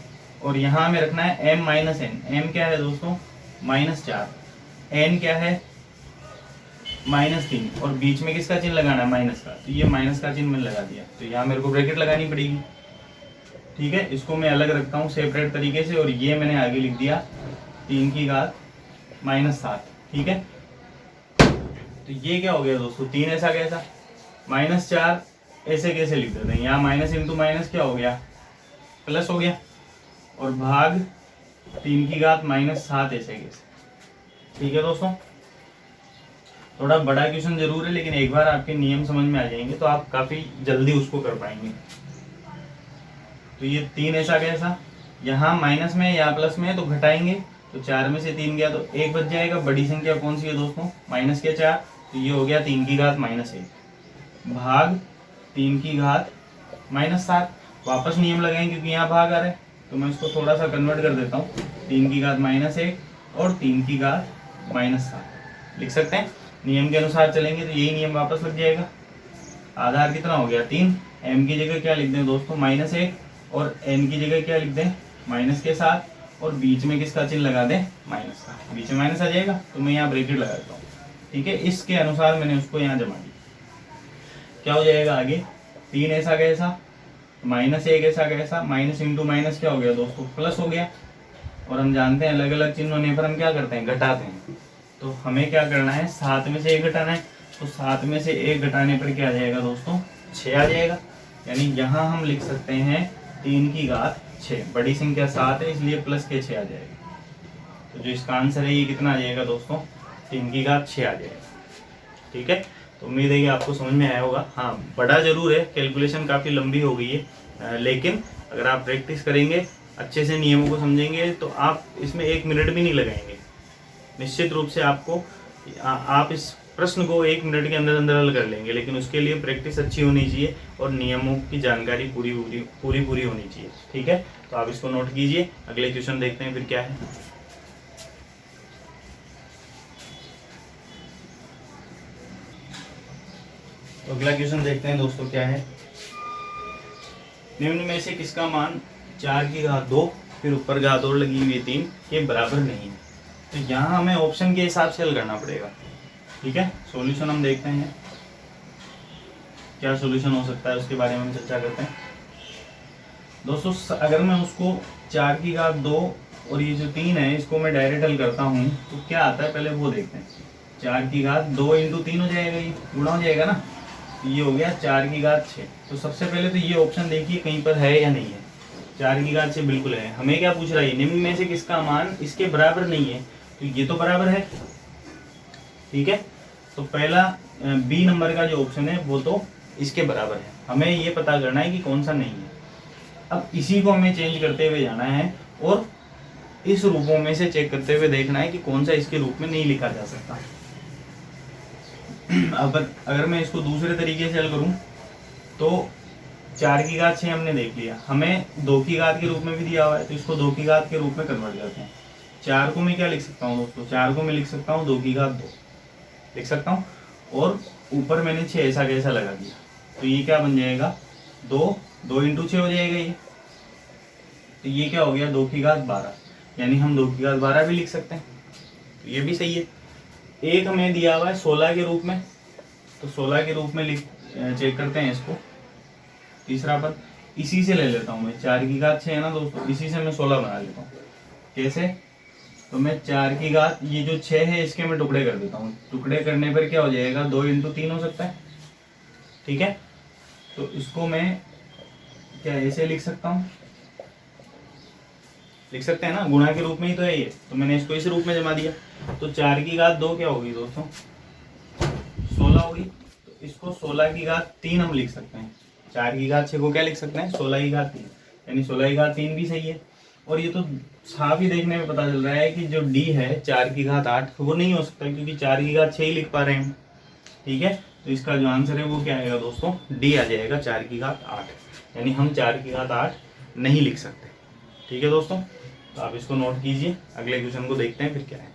और यहाँ हमें रखना है m - n। m क्या है दोस्तों, -4, n क्या है -3, और बीच में किसका चिन्ह लगाना है, माइनस का। तो ये माइनस का चिन्ह मैंने लगा दिया, तो यहाँ मेरे को ब्रैकेट लगानी पड़ेगी, ठीक है। इसको मैं अलग रखता हूँ सेपरेट तरीके से, और ये मैंने आगे लिख दिया 3 की घात -7, ठीक है। तो ये क्या हो गया दोस्तों, 3 ऐसा कैसा, -4 ऐसे कैसे लिख देते हैं, यहाँ माइनस इंटू माइनस क्या हो गया, प्लस हो गया, और भाग 3 की घात -7 ऐसे कैसे, ठीक है दोस्तों। थोड़ा बड़ा क्वेश्चन जरूर है, लेकिन एक बार आपके नियम समझ में आ जाएंगे तो आप काफी जल्दी उसको कर पाएंगे। तो ये 3 ऐसा कैसा, यहाँ माइनस में या प्लस में है तो घटाएंगे, तो 4 में से 3 गया तो 1 बच जाएगा। बड़ी संख्या कौन सी है दोस्तों, माइनस के 4, तो ये हो गया 3 की घात -1 भाग 3 की घात -7। वापस नियम लगाएंगे क्योंकि यहाँ भाग आ रहा है, तो मैं इसको थोड़ा सा कन्वर्ट कर देता हूँ, 3 की घात -1 और 3 की घात -7 लिख सकते हैं। नियम के अनुसार चलेंगे तो यही नियम वापस लग जाएगा। आधार कितना हो गया 3, m की जगह क्या लिख दें दोस्तों -1, और n की जगह क्या लिख दें -7, और बीच में किसका चिन्ह लगा दें माइनस का, बीच में माइनस आ जाएगा तो मैं यहाँ ब्रैकेट लगा देता हूँ, ठीक है। इसके अनुसार मैंने उसको यहाँ जमा दिया। क्या हो जाएगा आगे, 3 ऐसा कैसा, -1 ऐसा कैसा, माइनस इंटू माइनस क्या हो गया दोस्तों, प्लस हो गया। और हम जानते हैं अलग अलग चिन्ह होने पर हम क्या करते हैं, घटाते हैं। तो हमें क्या करना है, 7 में से 1 घटाना है, तो 7 में से 1 घटाने पर क्या आ जाएगा दोस्तों, 6 आ जाएगा। यानी यहाँ हम लिख सकते हैं 3 की घात 6, बड़ी संख्या 7 है इसलिए प्लस के 6 आ जाएगा। तो जो इसका आंसर है ये कितना आ जाएगा दोस्तों, 3 की घात 6 आ जाएगा, ठीक है। तो उम्मीद है कि आपको समझ में आया होगा। हाँ, बड़ा जरूर है, कैलकुलेशन काफ़ी लंबी हो गई है, लेकिन अगर आप प्रैक्टिस करेंगे, अच्छे से नियमों को समझेंगे, तो आप इसमें 1 मिनट भी नहीं लगाएंगे। निश्चित रूप से आपको आप इस प्रश्न को 1 मिनट के अंदर अंदर हल कर लेंगे, लेकिन उसके लिए प्रैक्टिस अच्छी होनी चाहिए और नियमों की जानकारी पूरी होनी चाहिए, ठीक है। तो आप इसको नोट कीजिए। अगले क्वेश्चन देखते हैं फिर क्या है। तो अगला क्वेश्चन देखते हैं दोस्तों क्या है। निम्न में से किसका मान 4 की घात 2 फिर ऊपर घात और लगी हुई 3 के बराबर नहीं है। तो यहाँ हमें ऑप्शन के हिसाब से हल करना पड़ेगा, ठीक है। सॉल्यूशन हम देखते हैं क्या सॉल्यूशन हो सकता है, उसके बारे में हम चर्चा करते हैं दोस्तों। अगर मैं उसको 4 की घात 2 और ये जो 3 है इसको मैं डायरेक्ट हल करता हूँ तो क्या आता है, पहले वो देखते हैं। 4 की घात 2 इंटू 3 हो जाएगा, ये गुणा हो जाएगा ना, तो ये हो गया 4 की घात 6। तो सबसे पहले तो ये ऑप्शन देखिए कहीं पर है या नहीं है। 4 की घात 6 बिल्कुल है। हमें क्या पूछ रहा है, निम्न में से किसका मान इसके बराबर नहीं है, तो ये तो बराबर है, ठीक है। तो पहला बी नंबर का जो ऑप्शन है वो तो इसके बराबर है। हमें ये पता करना है कि कौन सा नहीं है। अब इसी को हमें चेंज करते हुए जाना है और इस रूपों में से चेक करते हुए देखना है कि कौन सा इसके रूप में नहीं लिखा जा सकता। अब अगर मैं इसको दूसरे तरीके से हल करूं तो 4 की घात 6 हमने देख लिया, हमें 2 की घात के रूप में भी दिया हुआ है, तो इसको 2 की घात के रूप में कन्वर्ट करते हैं। 4 को मैं क्या लिख सकता हूँ दोस्तों, 4 को मैं लिख सकता हूँ 2 की घात 2 लिख सकता हूँ, और ऊपर मैंने 6 ऐसा कैसा लगा दिया, तो ये क्या बन जाएगा 2 इंटू 6 हो जाएगा ये। तो ये क्या हो गया 2 की घात 12, यानी हम 2 की घात 12 भी लिख सकते हैं, तो ये भी सही है। एक हमें दिया हुआ है 16 के रूप में, तो 16 के रूप में चेक करते हैं इसको। तीसरा पद इसी से ले लेता हूँ मैं, 4 की घात 6 है ना दोस्तों, इसी से मैं 16 बना लेता हूँ। कैसे, तो मैं 4 की घात ये जो 6 है इसके मैं टुकड़े कर देता हूँ, टुकड़े करने पर क्या हो जाएगा 2 इंटू 3 हो सकता है, ठीक है। तो इसको मैं क्या ऐसे लिख सकता हूँ, लिख सकते हैं ना, गुणा के रूप में ही तो है ये, तो मैंने इसको इस रूप में जमा दिया। तो 4 की घात 2 क्या होगी दोस्तों 16 होगी, तो इसको 16 की घात 3 हम लिख सकते हैं। 4 की घात 6 को क्या लिख सकते हैं 16 की घात 3, यानी 16 की घात 3 भी सही है। और ये तो साफ ही देखने में पता चल रहा है कि जो डी है 4 की घात 8 वो नहीं हो सकता, क्योंकि 4 की घात 6 ही लिख पा रहे हैं, ठीक है। तो इसका जो आंसर है वो क्या आएगा दोस्तों, डी आ जाएगा 4 की घात 8, यानी हम 4 की घात 8 नहीं लिख सकते, ठीक है दोस्तों। तो आप इसको नोट कीजिए। अगले क्वेश्चन को देखते हैं फिर क्या है।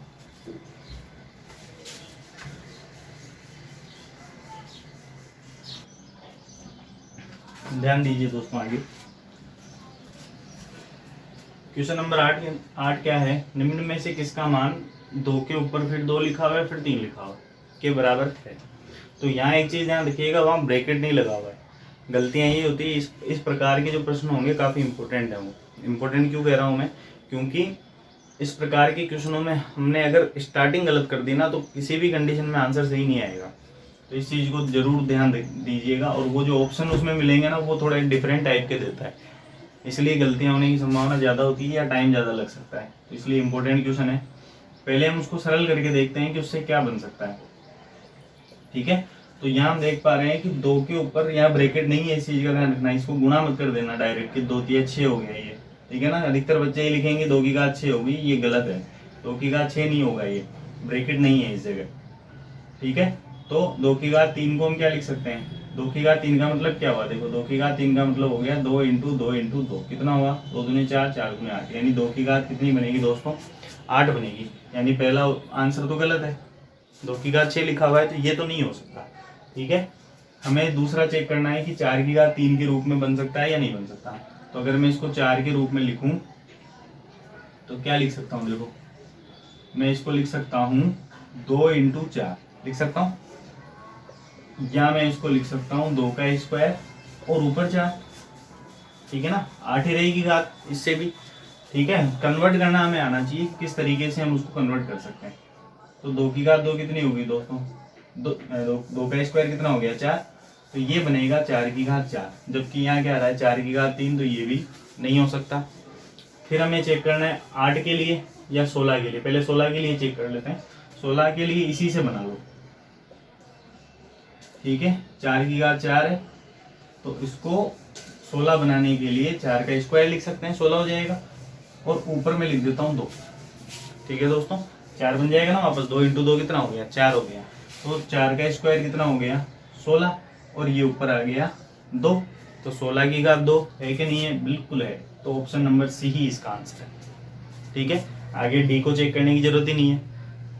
ध्यान दीजिए दोस्तों आगे क्वेश्चन नंबर 8 क्या है, निम्न में से किसका मान 2 के ऊपर फिर 2 लिखा हुआ है फिर 3 लिखा हुआ है के बराबर है। तो यहाँ एक चीज ध्यान रखिएगा, वहाँ ब्रैकेट नहीं लगा हुआ है। गलतियाँ ये होती है, इस प्रकार के जो प्रश्न होंगे काफी इंपॉर्टेंट है। वो इंपॉर्टेंट क्यों कह रहा हूँ मैं, क्योंकि इस प्रकार के क्वेश्चनों में हमने अगर स्टार्टिंग गलत कर दी ना तो किसी भी कंडीशन में आंसर सही नहीं आएगा। तो इस चीज़ को जरूर ध्यान दीजिएगा। और वो जो ऑप्शन उसमें मिलेंगे ना वो थोड़े डिफरेंट टाइप के देता है, इसलिए गलतियाँ होने की संभावना ज़्यादा होती है या टाइम ज़्यादा लग सकता है। तो इसलिए इंपॉर्टेंट क्वेश्चन है, पहले हम उसको सरल करके देखते हैं कि उससे क्या बन सकता है। ठीक है, तो यहाँ हम देख पा रहे हैं कि 2 के ऊपर यहाँ ब्रैकेट नहीं है, इस चीज़ का ध्यान रखना। इसको गुणा मत कर देना डायरेक्ट कि 2 3 6 हो गया ये, ठीक है ना। अधिकतर बच्चे ये लिखेंगे 2 की घात 6 होगी, ये गलत है। 2 की घात 6 नहीं होगा, ये ब्रैकेट नहीं है इस जगह। ठीक है, तो 2 की घात 3 को हम क्या लिख सकते हैं, 2 की घात 3 का मतलब क्या हुआ, देखो 2 की घात 3 का मतलब हो गया 2 इंटू 2 इंटू 2, कितना हुआ 2 दूनी 4 4 दूनी 8, यानी 2 की घात कितनी बनेगी दोस्तों, 8 बनेगी। यानी पहला आंसर तो गलत है, 2 की घात 6 लिखा हुआ है तो ये तो नहीं हो सकता। ठीक है, हमें दूसरा चेक करना है कि 4 की घात 3 के रूप में बन सकता है या नहीं बन सकता। तो अगर मैं इसको 4 के रूप में लिखूं तो क्या लिख सकता हूँ, देखो मैं इसको लिख सकता हूँ 2 इंटू 4 लिख सकता हूँ, या मैं इसको लिख सकता हूँ 2 का स्क्वायर और ऊपर 4, ठीक है ना, 8 ही रहेगी घात इससे भी। ठीक है, कन्वर्ट करना हमें आना चाहिए, किस तरीके से हम उसको कन्वर्ट कर सकते हैं। तो 2 की घात 2 कितनी होगी दोस्तों, 2 का स्क्वायर कितना हो गया 4, तो ये बनेगा 4 की घात 4, जबकि यहाँ क्या आ रहा है 4 की घात 3, तो ये भी नहीं हो सकता। फिर हमें चेक करना है 8 के लिए या 16 के लिए, पहले 16 के लिए चेक कर लेते हैं। 16 के लिए इसी से बना लो, ठीक है, 4 की घात 4 है तो इसको 16 बनाने के लिए 4 का स्क्वायर लिख सकते हैं, 16 हो जाएगा, और ऊपर में लिख देता हूँ 2। ठीक है दोस्तों, 4 बन जाएगा ना वापस, 2 इंटू 2 कितना हो गया 4 हो गया, तो 4 का स्क्वायर कितना हो गया 16, और ये ऊपर आ गया 2, तो 16 की घात 2 है कि नहीं है, बिल्कुल है। तो ऑप्शन नंबर सी ही इसका आंसर है। ठीक है, आगे डी को चेक करने की जरूरत ही नहीं है,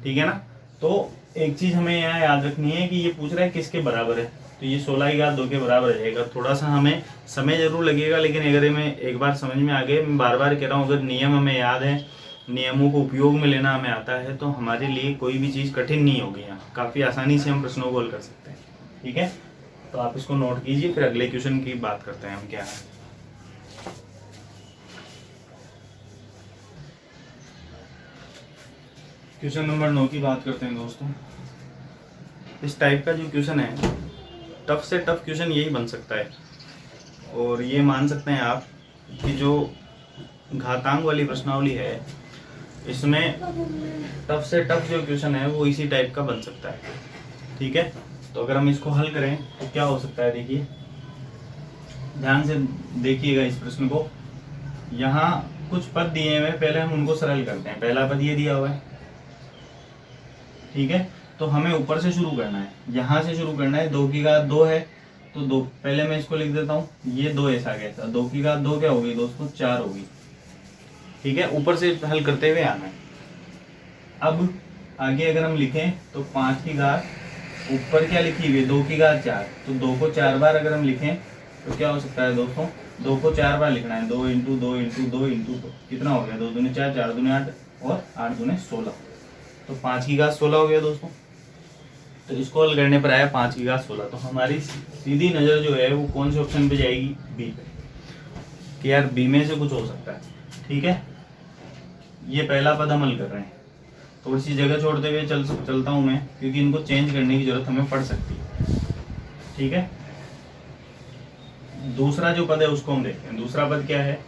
ठीक है ना। तो एक चीज हमें यहाँ याद रखनी है कि ये पूछ रहा है किसके बराबर है, तो ये 16 की घात 2 के बराबर रहेगा। थोड़ा सा हमें समय जरूर लगेगा, लेकिन अगर हमें एक बार समझ में आ गए, मैं बार बार कह रहा हूँ, अगर नियम हमें याद है, नियमों को उपयोग में लेना हमें आता है, तो हमारे लिए कोई भी चीज़ कठिन नहीं होगी। यहाँ काफ़ी आसानी से हम प्रश्नों को हल कर सकते हैं। ठीक है, तो आप इसको नोट कीजिए, फिर अगले क्वेश्चन की बात करते हैं हम क्या है। क्वेश्चन नंबर 9 की बात करते हैं दोस्तों। इस टाइप का जो क्वेश्चन है, टफ से टफ क्वेश्चन यही बन सकता है, और ये मान सकते हैं आप कि जो घातांक वाली प्रश्नावली है, इसमें टफ से टफ जो क्वेश्चन है वो इसी टाइप का बन सकता है। ठीक है, तो अगर हम इसको हल करें तो क्या हो सकता है, देखिए ध्यान से देखिएगा इस प्रश्न को। यहाँ कुछ पद दिए हुए हैं, पहले हम उनको सरल करते हैं। पहला पद ये दिया हुआ है, ठीक है, तो हमें ऊपर से शुरू करना है, यहाँ से शुरू करना है। 2 की घात 2 है तो 2, पहले मैं इसको लिख देता हूँ, ये 2 ऐसा गया था, 2 की घात 2 क्या होगी दोस्तों 4 होगी। ठीक है, ऊपर से हल करते हुए आना है। अब आगे अगर हम लिखें तो 5 की घात, ऊपर क्या लिखी हुई है 2 की घात 4, तो 2 को 4 बार अगर हम लिखें तो क्या हो सकता है दोस्तों, 2 को 4 बार लिखना है, 2 इंटू 2 इंटू 2 इंटू 2, कितना हो गया 2 दूनी 4 4 दूनी 8 और 8 दूनी 16, तो 5 की घात 16 हो गया दोस्तों। तो इसको हल करने पर आया 5 की घात 16, तो हमारी सीधी नज़र जो है वो कौन से ऑप्शन पे जाएगी, बी पे, कि यार बी में से कुछ हो सकता है। ठीक है, ये पहला पद हम हल कर रहे हैं, थोड़ी सी जगह छोड़ते हुए चलता हूँ मैं, क्योंकि इनको चेंज करने की जरूरत हमें पड़ सकती है। ठीक है, दूसरा जो पद है उसको हम देखते हैं। दूसरा पद क्या है,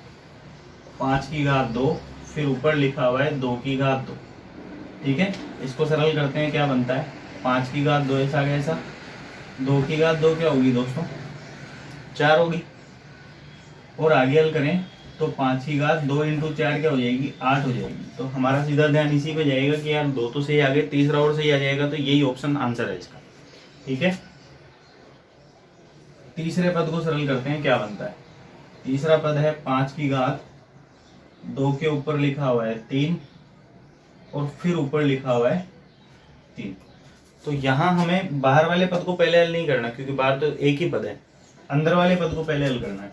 5 की घात 2, फिर ऊपर लिखा हुआ है 2 की घात 2। ठीक है, इसको सरल करते हैं, क्या बनता है 5 की घात 2 ऐसा कैसा, 2 की घात 2 क्या होगी दोस्तों 4 होगी, और आगे हल करें तो 5 की घात 2 इंटू 4 क्या हो जाएगी 8 हो जाएगी। तो हमारा सीधा ध्यान इसी पे जाएगा कि यार 2 तो सही आ गए, तीसरा और सही आ जाएगा, तो यही ऑप्शन आंसर है इसका। ठीक है, तीसरे पद को सरल करते हैं, क्या बनता है, तीसरा पद है 5 की घात 2 के ऊपर लिखा हुआ है 3 और फिर ऊपर लिखा हुआ है 3। तो यहाँ हमें बाहर वाले पद को पहले हल नहीं करना, क्योंकि बाहर तो एक ही पद है, अंदर वाले पद को पहले हल करना है।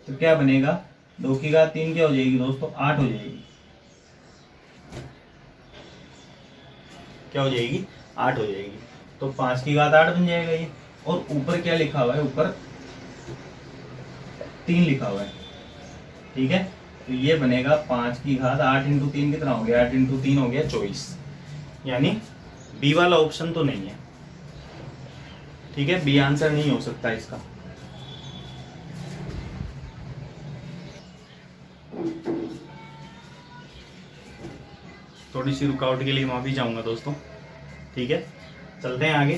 तो क्या बनेगा, 2 की घात 3 क्या हो जाएगी दोस्तों 8 हो जाएगी, क्या हो जाएगी 8 हो जाएगी, तो 5 की घात 8 बन जाएगा ये, और ऊपर क्या लिखा हुआ है, ऊपर 3 लिखा हुआ है। ठीक है, तो ये बनेगा 5 की घात 8 इंटू 3 कितना हो गया, 8 इंटू 3 हो गया 24, यानी बी वाला ऑप्शन तो नहीं है। ठीक है, बी आंसर नहीं हो सकता इसका। थोड़ी सी रुकावट के लिए माफी चाहूंगा दोस्तों। ठीक है, चलते हैं आगे,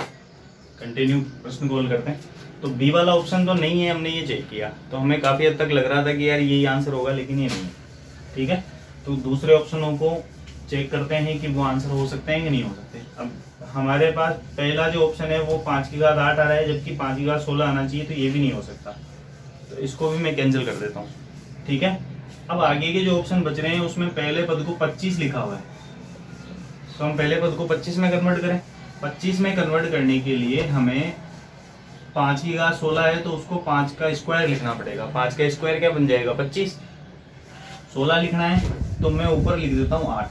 कंटिन्यू प्रश्न गोल करते हैं। तो बी वाला ऑप्शन तो नहीं है, हमने ये चेक किया, तो हमें काफी हद तक लग रहा था कि यार यही आंसर होगा, लेकिन ये नहीं है। ठीक है, तो दूसरे ऑप्शनों को चेक करते हैं कि वो आंसर हो सकते हैं कि नहीं हो सकते। अब हमारे पास पहला जो ऑप्शन है वो 5 की घात 8 आ रहा है, जबकि 5 की घात 16 आना चाहिए, तो ये भी नहीं हो सकता, तो इसको भी मैं कैंसिल कर देता हूँ। ठीक है, अब आगे के जो ऑप्शन बच रहे हैं उसमें पहले पद को 25 लिखा हुआ है, तो हम पहले पद को 25 में कन्वर्ट करें। 25 में कन्वर्ट करने के लिए हमें 5 की घात 16 है, तो उसको 5 का स्क्वायर लिखना पड़ेगा। 5 का स्क्वायर क्या बन जाएगा, 25। 16 लिखना है तो मैं ऊपर लिख देता हूँ 8।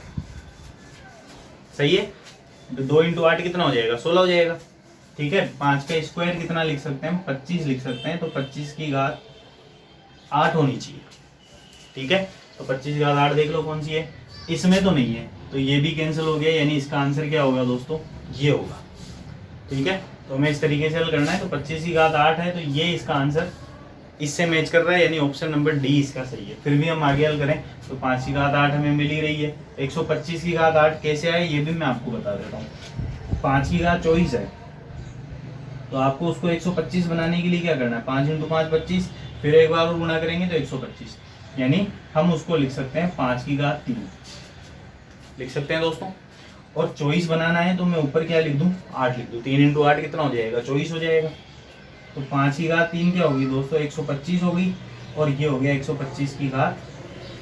सही है, 2 इंटू 8 कितना हो जाएगा, 16 हो जाएगा। ठीक है, 5 का स्क्वायर कितना लिख सकते हैं, 25 लिख सकते हैं, तो 25 की घात 8 होनी चाहिए। ठीक है, तो 25 की घात 8 देख लो कौन सी है, इसमें तो नहीं है, तो ये भी कैंसिल हो गया, यानी इसका आंसर क्या होगा दोस्तों, ये होगा। ठीक है, तो हमें इस तरीके से हल करना है। तो 25 की घात 8 है, तो ये इसका आंसर इससे मैच कर रहा है, यानी ऑप्शन नंबर डी इसका सही है। फिर भी हम आगे हल करें तो 5 की घात 8 हमें मिल ही रही है। 125 की घात 8 कैसे आए ये भी मैं आपको बता देता हूँ। 5 की घात 24 है, तो आपको उसको 125 बनाने के लिए क्या करना है, 5 इंटू 5 25, फिर एक बार और गुणा करेंगे तो 125, यानी हम उसको लिख सकते हैं 5 की घात 3 लिख सकते हैं दोस्तों। और 24 बनाना है तो मैं ऊपर क्या लिख दूं, 8 लिख दूं। 3 इंटू 8 कितना हो जाएगा, 24 हो जाएगा। तो 5 की घात 3 क्या होगी दोस्तों, 125 होगी, और ये हो गया 125 की घात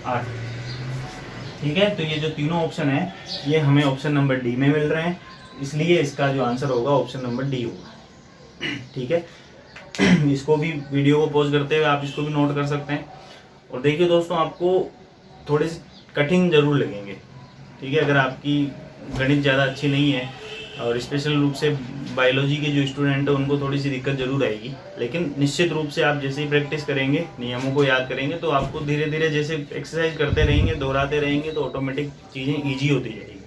8। ठीक है, तो ये जो तीनों ऑप्शन है ये हमें ऑप्शन नंबर डी में मिल रहे हैं, इसलिए इसका जो आंसर होगा ऑप्शन नंबर डी होगा। ठीक है, इसको भी वीडियो को पॉज करते हुए आप इसको भी नोट कर सकते हैं। और देखिए दोस्तों, आपको थोड़े से कठिन जरूर लगेंगे। ठीक है, अगर आपकी गणित ज़्यादा अच्छी नहीं है और स्पेशल रूप से बायोलॉजी के जो स्टूडेंट हैं उनको थोड़ी सी दिक्कत जरूर आएगी, लेकिन निश्चित रूप से आप जैसे ही प्रैक्टिस करेंगे, नियमों को याद करेंगे, तो आपको धीरे धीरे जैसे एक्सरसाइज करते रहेंगे, दोहराते रहेंगे, तो ऑटोमेटिक चीज़ें ईजी होती जाएगी।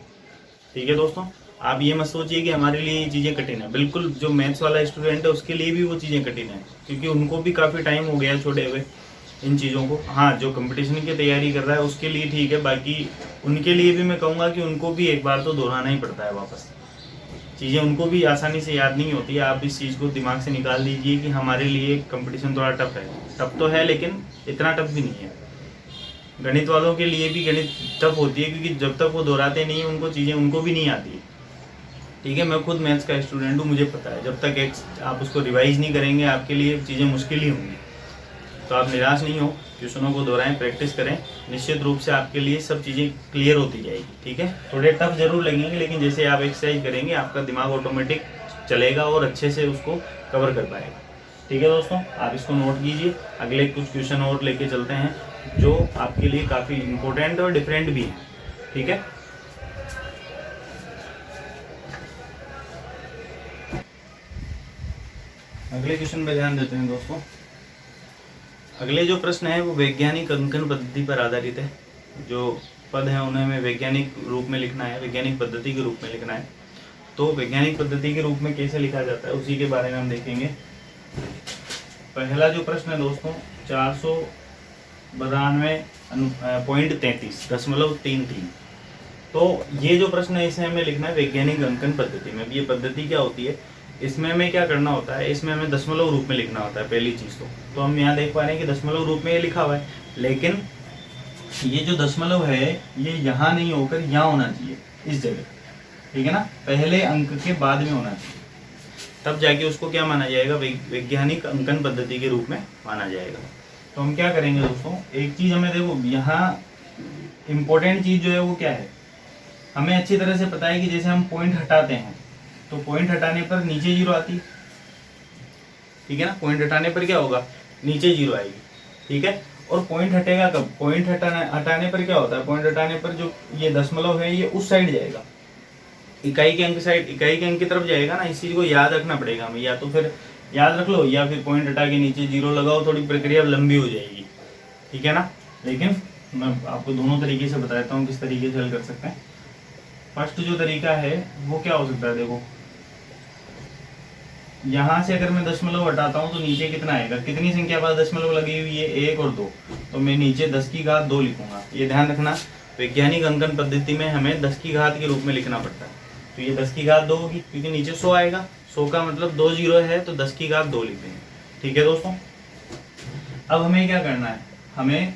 ठीक है दोस्तों, आप ये मत सोचिए कि हमारे लिए ये चीज़ें कठिन है, बिल्कुल जो मैथ्स वाला स्टूडेंट है उसके लिए भी वो चीज़ें कठिन है, क्योंकि उनको भी काफ़ी टाइम हो गया छोड़े हुए इन चीज़ों को। हाँ, जो कंपटीशन की तैयारी कर रहा है उसके लिए ठीक है, बाकी उनके लिए भी मैं कहूँगा कि उनको भी एक बार तो दोहराना ही पड़ता है वापस। चीज़ें उनको भी आसानी से याद नहीं होती है। आप इस चीज़ को दिमाग से निकाल दीजिए कि हमारे लिए कंपटीशन थोड़ा टफ है। टफ तो है, लेकिन इतना टफ भी नहीं है। गणित वालों के लिए भी गणित टफ होती है, क्योंकि जब तक वो दोहराते नहीं उनको चीज़ें उनको भी नहीं आती है। ठीक है, मैं खुद मैथ्स का स्टूडेंट हूँ, मुझे पता है जब तक आप उसको रिवाइज नहीं करेंगे आपके लिए चीज़ें मुश्किल ही होंगी। तो आप निराश नहीं हो, क्वेश्चनों को दोहराएं, प्रैक्टिस करें, निश्चित रूप से आपके लिए सब चीज़ें क्लियर होती जाएगी। ठीक है, थोड़े टफ जरूर लगेंगे, लेकिन जैसे आप एक्सरसाइज करेंगे आपका दिमाग ऑटोमेटिक चलेगा और अच्छे से उसको कवर कर पाएगा। ठीक है दोस्तों, आप इसको नोट कीजिए। अगले कुछ क्वेश्चन और लेके चलते हैं जो आपके लिए काफ़ी इंपॉर्टेंट और डिफरेंट भी है। ठीक है, अगले क्वेश्चन पे ध्यान देते हैं दोस्तों। अगले जो प्रश्न है वो वैज्ञानिक अंकन पद्धति पर आधारित है। जो पद है उन्हें हमें वैज्ञानिक रूप में लिखना है, वैज्ञानिक पद्धति के रूप में लिखना है। तो वैज्ञानिक पद्धति के रूप में कैसे लिखा जाता है उसी के बारे में हम देखेंगे। पहला जो प्रश्न है दोस्तों 492.33 तो ये जो प्रश्न है इसे हमें लिखना है वैज्ञानिक अंकन पद्धति में। ये पद्धति क्या होती है, इसमें हमें क्या करना होता है, इसमें हमें दशमलव रूप में लिखना होता है पहली चीज़। तो हम यहाँ देख पा रहे हैं कि दशमलव रूप में ये लिखा हुआ है, लेकिन ये जो दशमलव है ये यहाँ नहीं होकर यहाँ होना चाहिए, इस जगह। ठीक है ना, पहले अंक के बाद में होना चाहिए, तब जाके उसको क्या माना जाएगा, वैज्ञानिक अंकन पद्धति के रूप में माना जाएगा। तो हम क्या करेंगे दोस्तों, एक चीज़ हमें देखो, यहाँ इम्पोर्टेंट चीज़ जो है वो क्या है, हमें अच्छी तरह से पता है कि जैसे हम पॉइंट हटाते हैं तो पॉइंट हटाने पर नीचे जीरो आती है। ठीक है ना, पॉइंट हटाने पर क्या होगा, नीचे जीरो आएगी। ठीक है, और पॉइंट हटेगा कब, पॉइंट हटाने पर क्या होता है, पॉइंट हटाने पर जो ये दशमलव है ये उस साइड जाएगा, इकाई के अंक साइड, इकाई के अंक की तरफ जाएगा ना। इस चीज़ को याद रखना पड़ेगा हमें, या तो फिर याद रख लो या फिर पॉइंट हटा के नीचे जीरो लगाओ, थोड़ी प्रक्रिया लंबी हो जाएगी। ठीक है ना, लेकिन मैं आपको दोनों तरीके से बताता हूँ किस तरीके से हल कर सकते हैं। फर्स्ट जो तरीका है वो क्या हो सकता है, देखो यहाँ से अगर मैं दशमलव हटाता हूँ तो नीचे कितना आएगा, कितनी संख्या बाद दशमलव लगी हुई है, 1 और 2, तो मैं नीचे 10 की घात 2 लिखूंगा। ये ध्यान रखना, वैज्ञानिक अंकन पद्धति में हमें 10 की घात के रूप में लिखना पड़ता है। तो ये 10 की घात 2 होगी क्योंकि नीचे 100 आएगा, 100 का मतलब 2 जीरो है, तो 10 की घात 2 लिख देंगे। ठीक है दोस्तों, अब हमें क्या करना है, हमें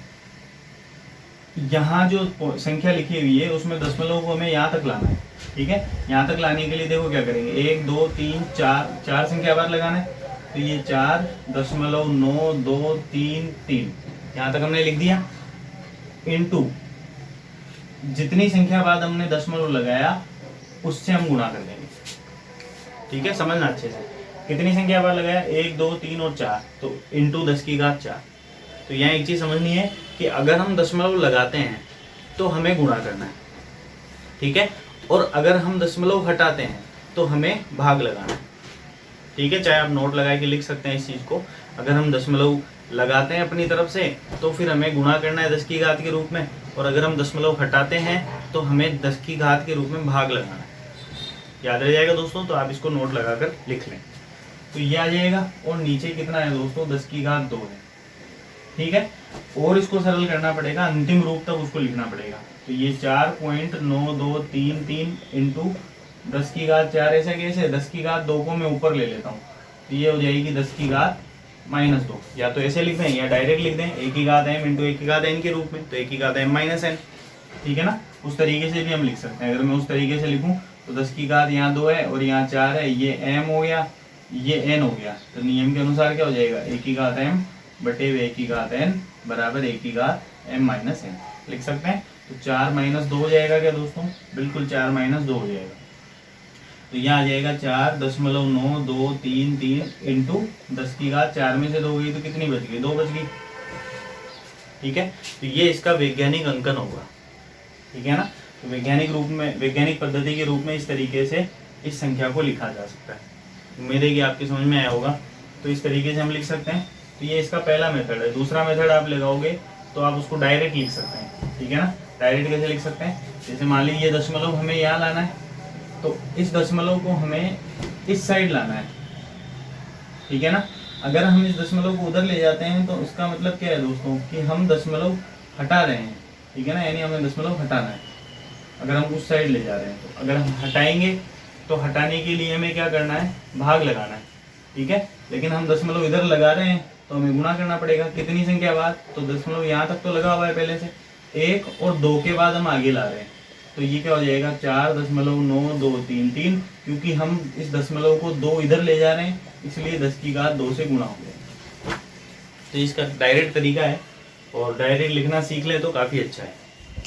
यहाँ जो संख्या लिखी हुई है उसमें दशमलव को हमें यहाँ तक लाना है। ठीक है, यहाँ तक लाने के लिए देखो क्या करेंगे, 1 2 3 4, 4 संख्या बार लगाना है, तो ये 4.92333 यहाँ तक हमने लिख दिया। इनटू जितनी संख्या बाद हमने दशमलव लगाया उससे हम गुणा कर देंगे। ठीक है, समझना अच्छे से, कितनी संख्या बार लगाया, 1 2 3 और 4, तो इनटू 10 की घात 4। तो यहाँ एक चीज समझनी है कि अगर हम दशमलव लगाते हैं तो हमें गुणा करना है। ठीक है, और अगर हम दशमलव हटाते हैं तो हमें भाग लगाना है। ठीक है, चाहे आप नोट लगा के लिख सकते हैं इस चीज को। अगर हम दशमलव लगाते हैं अपनी तरफ से तो फिर हमें गुणा करना है 10 की घात के रूप में, और अगर हम दशमलव हटाते हैं तो हमें 10 की घात के रूप में भाग लगाना है। याद रह जाएगा दोस्तों, तो आप इसको नोट लगाकर लिख लें। तो ये आ जाएगा, और नीचे कितना है दोस्तों, 10 की घात 2 है। ठीक है, और इसको सरल करना पड़ेगा, अंतिम रूप तक उसको लिखना पड़ेगा। तो ये 4.9233 इंटू 10 की घात 4, ऐसा कैसे, 10 की घात 2 को मैं ऊपर ले लेता हूँ, तो ये हो जाएगी 10 की घात -2। या तो ऐसे लिख दें या डायरेक्ट लिख दें, 1 की घात m इंटू 1 की घात n के रूप में, तो 1 की घात m माइनस n। ठीक है ना, उस तरीके से भी हम लिख सकते हैं। अगर मैं उस तरीके से लिखूँ तो 10 की घात यहाँ 2 है और यहाँ 4 है, ये m हो गया, ये n हो गया, तो नियम के अनुसार क्या हो जाएगा, 1 की घात m बटे 1 की घात n बराबर 1 की घात m माइनस n लिख सकते हैं। तो 4 - 2 हो जाएगा क्या दोस्तों, बिल्कुल 4 - 2 हो जाएगा। तो यहाँ आ जाएगा 4.9233 इंटू 10 की घात 4 में से 2 गई तो कितनी बच गई, 2 बच गई। ठीक है, तो ये इसका वैज्ञानिक अंकन होगा। ठीक है ना, तो वैज्ञानिक रूप में, वैज्ञानिक पद्धति के रूप में इस तरीके से इस संख्या को लिखा जा सकता है। उम्मीद है कि आपकी समझ में आया होगा। तो इस तरीके से हम लिख सकते हैं। तो ये इसका पहला मेथड है। दूसरा मेथड आप लगाओगे तो आप उसको डायरेक्ट लिख सकते हैं। ठीक है ना, डायरेक्ट कैसे लिख सकते हैं, जैसे मान लीजिए दशमलव हमें यहाँ लाना है, तो इस दशमलव को हमें इस साइड लाना है। ठीक है ना, अगर हम इस दशमलव को उधर ले जाते हैं तो इसका मतलब क्या है दोस्तों, कि हम दशमलव हटा रहे हैं। ठीक है ना, यानी हमें दशमलव हटाना है अगर हम उस साइड ले जा रहे हैं। तो अगर हम हटाएंगे तो हटाने के लिए हमें क्या करना है, भाग लगाना है। ठीक है, लेकिन हम दशमलव इधर लगा रहे हैं तो हमें गुणा करना पड़ेगा। कितनी संख्या बाद, तो दशमलव यहाँ तक तो लगा हुआ है पहले से, 1 और 2 के बाद हम आगे ला रहे हैं, तो ये क्या हो जाएगा 4.9233, क्योंकि हम इस दशमलव को 2 इधर ले जा रहे हैं इसलिए 10 की घात 2 से गुणा हो गया। तो इसका डायरेक्ट तरीका है, और डायरेक्ट लिखना सीख ले तो काफ़ी अच्छा है।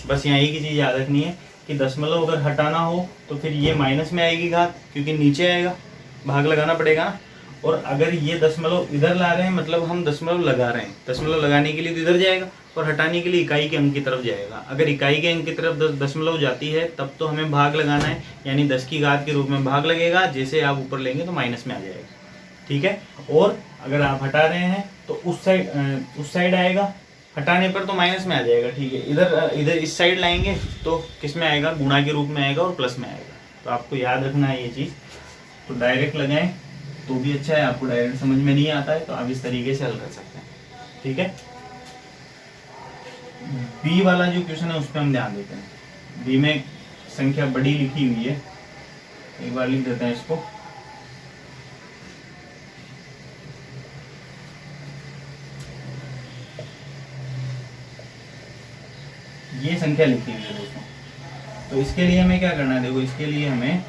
बस यहाँ एक ही चीज़ याद रखनी है कि दशमलव अगर हटाना हो तो फिर ये माइनस में आएगी घात, क्योंकि नीचे आएगा, भाग लगाना पड़ेगा ना। और अगर ये दशमलव इधर ला रहे हैं मतलब हम दशमलव लगा रहे हैं, दशमलव लगाने के लिए तो इधर जाएगा और हटाने के लिए इकाई के अंक की तरफ जाएगा। अगर इकाई के अंक की तरफ दशमलव जाती है तब तो हमें भाग लगाना है, यानी 10 की घात के रूप में भाग लगेगा, जैसे आप ऊपर लेंगे तो माइनस में आ जाएगा। ठीक है, और अगर आप हटा रहे हैं तो उस साइड आएगा, हटाने पर तो माइनस में आ जाएगा। ठीक है, इधर इस साइड लाएंगे तो किस में आएगा, गुणा के रूप में आएगा और प्लस में आएगा। तो आपको याद रखना है ये चीज़। तो डायरेक्ट लगाएं तो भी अच्छा है, आपको डायरेक्ट समझ में नहीं आता है तो आप इस तरीके से हल कर सकते हैं। ठीक है, बी वाला जो क्वेश्चन है उस पर हम ध्यान देते हैं। बी में संख्या बड़ी लिखी हुई है, एक बार लिख देते हैं इसको। ये संख्या लिखी हुई है दोस्तों, तो इसके लिए हमें क्या करना है, देखो इसके लिए हमें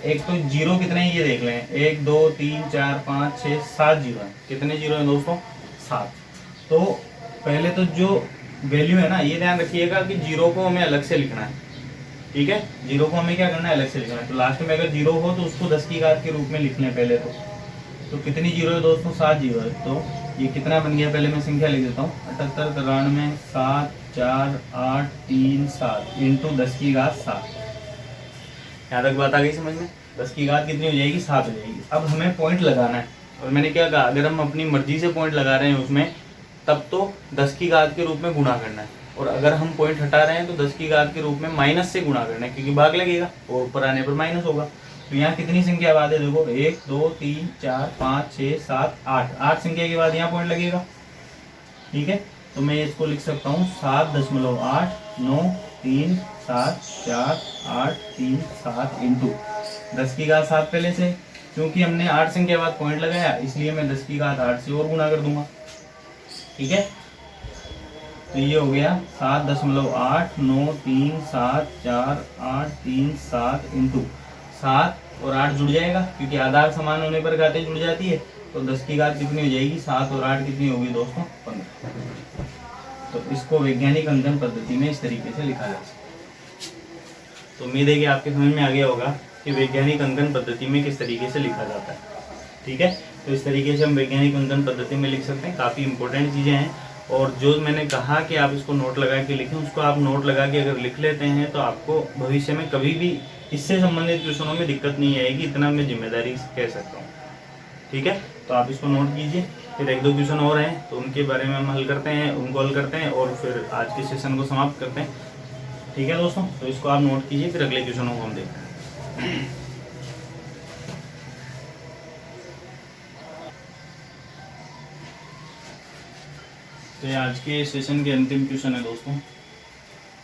एक तो जीरो कितने हैं ये देख लें, 1 2 3 4 5 6 7 जीरो है। कितने जीरो हैं दोस्तों, 7। तो पहले तो जो वैल्यू है ना, ये ध्यान रखिएगा कि जीरो को हमें अलग से लिखना है। ठीक है, जीरो को हमें क्या करना है, अलग से लिखना है। तो लास्ट में अगर जीरो हो तो उसको 10 की घात के रूप में लिख लें पहले तो कितनी जीरो है दोस्तों, 7 जीरो है। तो ये कितना बन गया, पहले मैं संख्या लिख देता हूँ, 78 93 7 4 8 3 7 इंटू 10 की घात 7। यहाँ तक बात आ गई समझ में, 10 की घात कितनी हो जाएगी, 7 हो जाएगी। अब हमें पॉइंट लगाना है, और मैंने क्या कहा, अगर हम अपनी मर्जी से पॉइंट लगा रहे हैं उसमें तब तो 10 की घात के रूप में गुणा करना है। और अगर हम पॉइंट हटा रहे हैं तो 10 की घात के रूप में माइनस से गुणा करना है, क्योंकि भाग लगेगा और ऊपर आने पर माइनस होगा। तो यहाँ कितनी संख्या बाद है देखो, 1 2 3 4 5 6 7 8, 8 संख्या के बाद यहाँ पॉइंट लगेगा। ठीक है, तो मैं इसको लिख सकता हूँ 7.893 7 4 8 3 7 इंटू 10 की घात 7 पहले से, क्योंकि हमने 8 संख्या बाद पॉइंट लगाया इसलिए मैं 10 की घात 8 से और गुणा कर दूंगा। ठीक है, तो ये हो गया 7.893 7 4 8 3 7 इंटू 7 और 8 जुड़ जाएगा, क्योंकि आधार समान होने पर घातें जुड़ जाती है। तो 10 की घात कितनी हो जाएगी, 7 और 8 कितनी होगी दोस्तों, 15। तो इसको वैज्ञानिक अंकन पद्धति में इस तरीके से लिखा जा सकता है। तो उम्मीद है कि आपके समझ में आ गया होगा कि वैज्ञानिक अंकन पद्धति में किस तरीके से लिखा जाता है। ठीक है, तो इस तरीके से हम वैज्ञानिक अंकन पद्धति में लिख सकते हैं। काफ़ी इंपॉर्टेंट चीज़ें हैं, और जो मैंने कहा कि आप इसको नोट लगा के लिखें, उसको आप नोट लगा के अगर लिख लेते हैं तो आपको भविष्य में कभी भी इससे संबंधित क्वेश्चनों में दिक्कत नहीं आएगी, इतना मैं जिम्मेदारी कह सकता हूँ। ठीक है, तो आप इसको नोट कीजिए। फिर 1-2 क्वेश्चन और हैं तो उनके बारे में हम हल करते हैं, उनको हल करते हैं और फिर आज के सेशन को समाप्त करते हैं। ठीक है दोस्तों, तो इसको आप नोट कीजिए, फिर अगले क्वेश्चनों को हम देखते हैं। तो ये आज के सेशन के अंतिम क्वेश्चन है दोस्तों,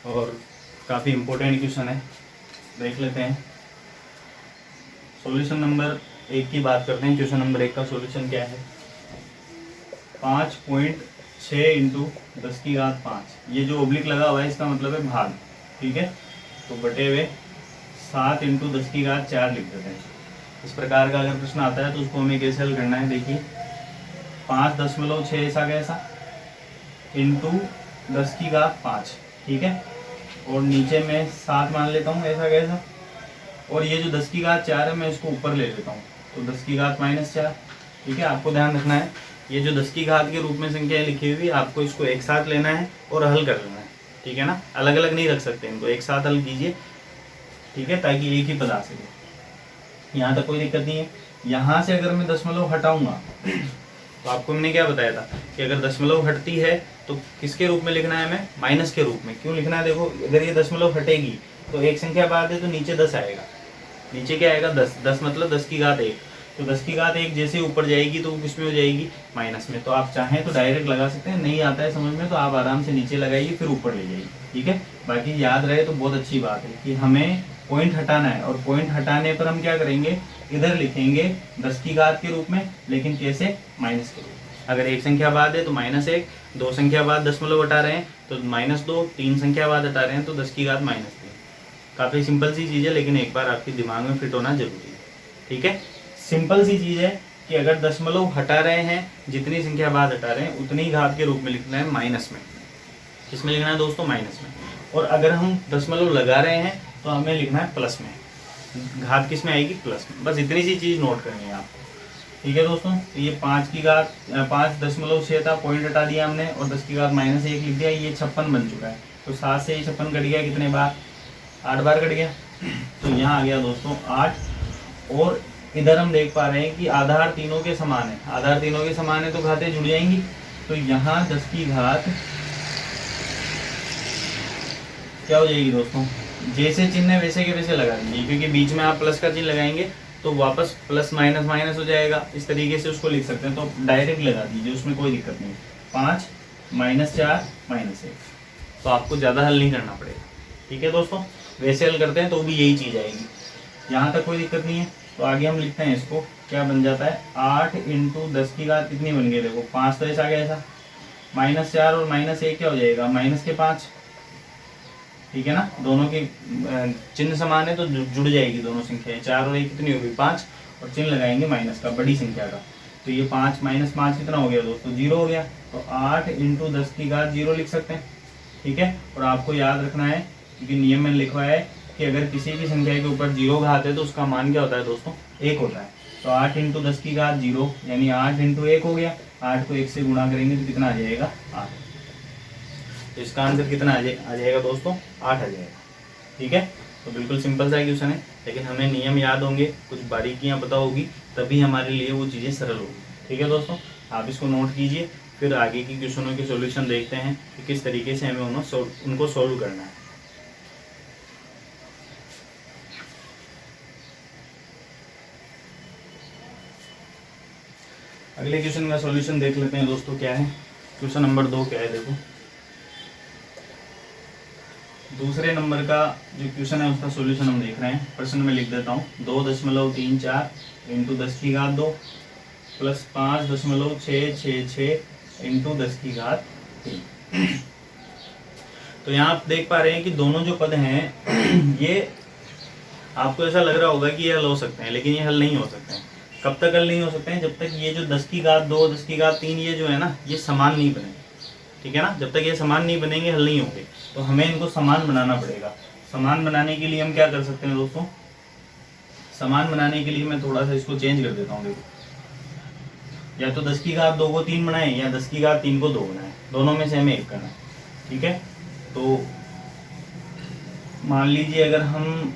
और काफ़ी इम्पोर्टेंट क्वेश्चन है, देख लेते हैं। सॉल्यूशन नंबर 1 की बात करते हैं। क्वेश्चन नंबर 1 का सॉल्यूशन क्या है, 5.6 इंटू 10 की घात 5, ये जो ओब्लिक लगा हुआ है इसका मतलब है भाग। ठीक है, तो बटे हुए 7 इंटू 10 की घात 4 लिख देते हैं। इस प्रकार का अगर प्रश्न आता है तो उसको हमें कैसे हल करना है, देखिए 5.6 ऐसा कैसा इंटू 10 की घात 5। ठीक है, और नीचे में 7 मान लेता हूँ ऐसा कैसा, और ये जो 10 की घात 4 है मैं इसको ऊपर ले लेता हूँ, तो 10 की घात -4। ठीक है, आपको ध्यान रखना है ये जो 10 की घात के रूप में संख्याएं लिखी हुई आपको इसको एक साथ लेना है और हल कर लेना है। ठीक है ना, अलग अलग नहीं रख सकते, इनको एक साथ हल कीजिए। ठीक है, ताकि एक ही पद आ सके। यहाँ तक कोई दिक्कत नहीं है। यहाँ से अगर मैं दशमलव हटाऊंगा तो आपको मैंने क्या बताया था कि अगर दशमलव हटती है तो किसके रूप में लिखना है, हमें माइनस के रूप में। क्यों लिखना है, देखो अगर ये दशमलव हटेगी तो एक संख्या बाद है तो नीचे 10 आएगा। नीचे क्या आएगा, 10। 10 मतलब 10 की घात 1, तो 10 की घात 1 जैसे ऊपर जाएगी तो वो किस में हो जाएगी, माइनस में। तो आप चाहें तो डायरेक्ट लगा सकते हैं, नहीं आता है समझ में तो आप आराम से नीचे लगाइए फिर ऊपर ले जाइए। ठीक है, बाकी याद रहे तो बहुत अच्छी बात है कि हमें पॉइंट हटाना है, और पॉइंट हटाने पर हम क्या करेंगे, इधर लिखेंगे 10 की घात के रूप में, लेकिन कैसे, माइनस के रूप में। अगर एक संख्या बाद है तो -1, 2 संख्या बाद दशमलव हटा रहे हैं तो -2, 3 संख्या बाद हटा रहे हैं तो 10 की घात -3। काफ़ी सिंपल सी चीज़ है, लेकिन एक बार आपके दिमाग में फिट होना जरूरी है। ठीक है, सिंपल सी चीज़ है कि अगर दशमलव हटा रहे हैं, जितनी संख्या बाद हटा रहे हैं उतनी घात के रूप में लिखना है माइनस में। किसमें लिखना है दोस्तों, माइनस में। और अगर हम दशमलव लगा रहे हैं तो हमें लिखना है प्लस में, घात किस में आएगी, प्लस में। बस इतनी सी चीज़ नोट करनी है आपको। ठीक है दोस्तों, तो ये 5 की घात 5.6 था, पॉइंट हटा दिया हमने और 10 की घात -1 लिख दिया, ये 56 बन चुका है। तो 7 से ये 56 कट गया, कितने बार, 8 बार कट गया। तो यहाँ आ गया दोस्तों 8। और इधर हम देख पा रहे हैं कि आधार तीनों के समान है, आधार तीनों के समान है तो घातें जुड़ जाएंगी। तो यहाँ 10 की घात क्या हो जाएगी दोस्तों, जैसे चिन्ह है वैसे के वैसे लगा दीजिए, क्योंकि बीच में आप प्लस का चिन्ह लगाएंगे तो वापस प्लस माइनस माइनस हो जाएगा। इस तरीके से उसको लिख सकते हैं, तो डायरेक्ट लगा दीजिए, उसमें कोई दिक्कत नहीं। 5 -4 -1, तो आपको ज़्यादा हल नहीं करना पड़ेगा। ठीक है दोस्तों, वैसे हल करते हैं तो भी यही चीज़ आएगी, यहाँ तक कोई दिक्कत नहीं है। तो आगे हम लिखते हैं इसको, क्या बन जाता है, 8 इंटू 10 की घात कितनी बन गई, देखो 5 तो ऐसा गया ऐसा, -4 और -1 क्या हो जाएगा, -5। ठीक है ना, दोनों के चिन्ह समान है तो जुड़ जाएगी दोनों संख्याएं। 4 और 1 कितनी होगी, 5, और चिन्ह लगाएंगे माइनस का, बड़ी संख्या का। तो ये 5 - 5 कितना हो गया दोस्तों, 0 हो गया। तो 8 इंटू 10 की घात 0 लिख सकते हैं। ठीक है, और आपको याद रखना है क्योंकि नियम में लिखा है कि अगर किसी भी संख्या के ऊपर 0 घात है तो उसका मान क्या होता है दोस्तों, 1 होता है। तो 8 इंटू 10 की घात 0 यानी 8 इंटू 1 हो गया। 8 को 1 से गुणा करेंगे तो कितना आ जाएगा, 8। तो इसका आंसर कितना आ जाएगा दोस्तों, 8 आ जाएगा। ठीक है, तो बिल्कुल सिंपल सा क्वेश्चन है, लेकिन हमें नियम याद होंगे, कुछ बारीकियाँ पता होगी, तभी हमारे लिए वो चीज़ें सरल होगी। ठीक है दोस्तों, आप इसको नोट कीजिए, फिर आगे की क्वेश्चनों के सॉल्यूशन देखते हैं कि किस तरीके से हमें उनको सॉल्व करना है। अगले क्वेश्चन का सॉल्यूशन देख लेते हैं दोस्तों, क्या है क्वेश्चन नंबर 2 क्या है। देखो दूसरे नंबर का जो क्वेश्चन है उसका सॉल्यूशन हम देख रहे हैं। प्रश्न में लिख देता हूँ 2.34 इंटू 10 की घात 2 प्लस 5.666 इंटू 10 की घात 3। तो यहाँ आप देख पा रहे हैं कि दोनों जो पद हैं ये आपको ऐसा लग रहा होगा कि ये हल हो सकते हैं, लेकिन ये हल नहीं हो सकते हैं। कब तक हल नहीं हो सकते हैं? जब तक ये जो 10 की घात 2 10 की घात 3 ये जो है ना ये समान नहीं बनेंगे, ठीक है ना। जब तक ये समान नहीं बनेंगे हल नहीं होंगे। तो हमें इनको समान बनाना पड़ेगा। समान बनाने के लिए हम क्या कर सकते हैं दोस्तों? समान बनाने के लिए मैं थोड़ा सा इसको चेंज कर देता हूँ। देखो या तो 10 की घात 2 को 3 बनाए या 10 की घात 3 को 2 बनाए, दोनों में से हमें एक करना है, ठीक है। तो मान लीजिए अगर हम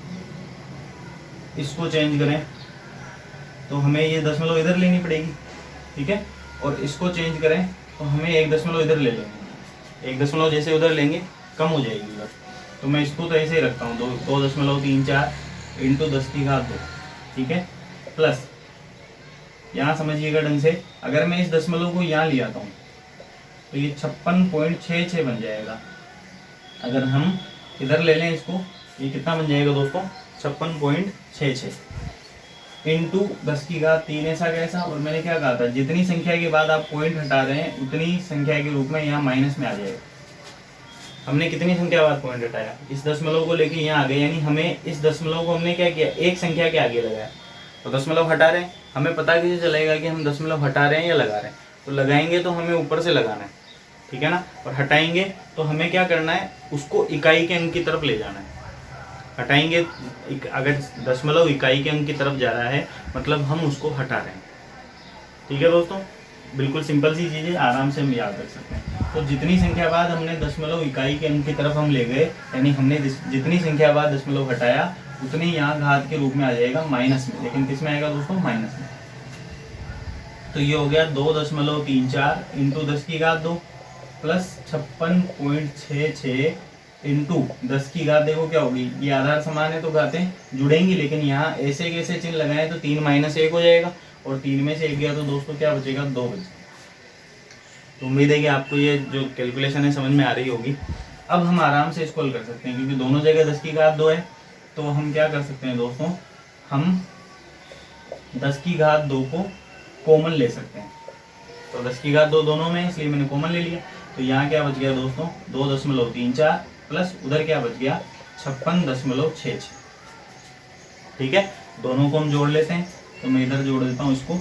इसको चेंज करें तो हमें ये दशमलव इधर लेनी पड़ेगी, ठीक है। और इसको चेंज करें तो हमें एक दशमलव इधर ले लेंगे। एक दशमलव जैसे उधर लेंगे कम हो जाएगी उधर। तो मैं इसको तो ऐसे ही रखता हूँ 2.34 इंटू 10 की घात 2, ठीक है। प्लस यहाँ समझिएगा ढंग से, अगर मैं इस दशमलव को यहाँ ले आता हूँ तो ये 56.66 बन जाएगा। अगर हम इधर ले लें इसको, ये कितना बन जाएगा दोस्तों? 56.66 इंटू 10 की घात 3 ऐसा कैसा। और मैंने क्या कहा था, जितनी संख्या के बाद आप पॉइंट हटा रहे हैं उतनी संख्या के रूप में यहाँ माइनस में आ जाएगा। हमने कितनी संख्या बाद पॉइंट हटाया? इस दशमलव को लेके यहाँ आ गए, यानी हमें इस दशमलव को हमने क्या किया? एक संख्या के आगे लगाया। तो दशमलव हटा रहे हैं, हमें पता कैसे चलेगा कि हम दशमलव हटा रहे हैं या लगा रहे हैं? तो लगाएंगे तो हमें ऊपर से लगाना है, ठीक है ना। और हटाएंगे तो हमें क्या करना है? उसको इकाई के अंक की तरफ ले जाना है। हटाएंगे, अगर दशमलव इकाई के अंक की तरफ जा रहा है मतलब हम उसको हटा रहे हैं, ठीक है दोस्तों। बिल्कुल सिंपल सी चीज़ है, आराम से हम याद रख सकते हैं। तो जितनी संख्या बाद हमने दशमलव इकाई के अंक की तरफ हम ले गए, यानी हमने जितनी संख्या बाद दशमलव हटाया उतनी यहाँ घात के रूप में आ जाएगा माइनस में। लेकिन किस में आएगा दोस्तों? माइनस में। तो ये हो गया 2.34 इंटू 10 की घात 2 प्लस 56.66 इंटू 10 की घात। देखो क्या होगी, ये आधार समान है तो घातें जुड़ेंगी, लेकिन यहाँ ऐसे कैसे चिन्ह लगाए तो 3 माइनस 1 हो जाएगा। और 3 में से 1 गया तो दोस्तों क्या बचेगा? 2 बचेगा। तो उम्मीद है कि आपको ये जो कैलकुलेशन है समझ में आ रही होगी। अब हम आराम से इसको हल कर सकते हैं, क्योंकि दोनों जगह 10 की घात 2 है। तो हम क्या कर सकते हैं दोस्तों, हम 10 की घात 2 को कॉमन ले सकते हैं। तो 10 की घात 2 दोनों में, इसलिए मैंने कॉमन ले लिया। तो यहाँ क्या बच गया दोस्तों? 2.34 प्लस उधर क्या बच गया? 56.66, ठीक है। दोनों को हम जोड़ लेते हैं, तो मैं इधर जोड़ देता हूँ इसको,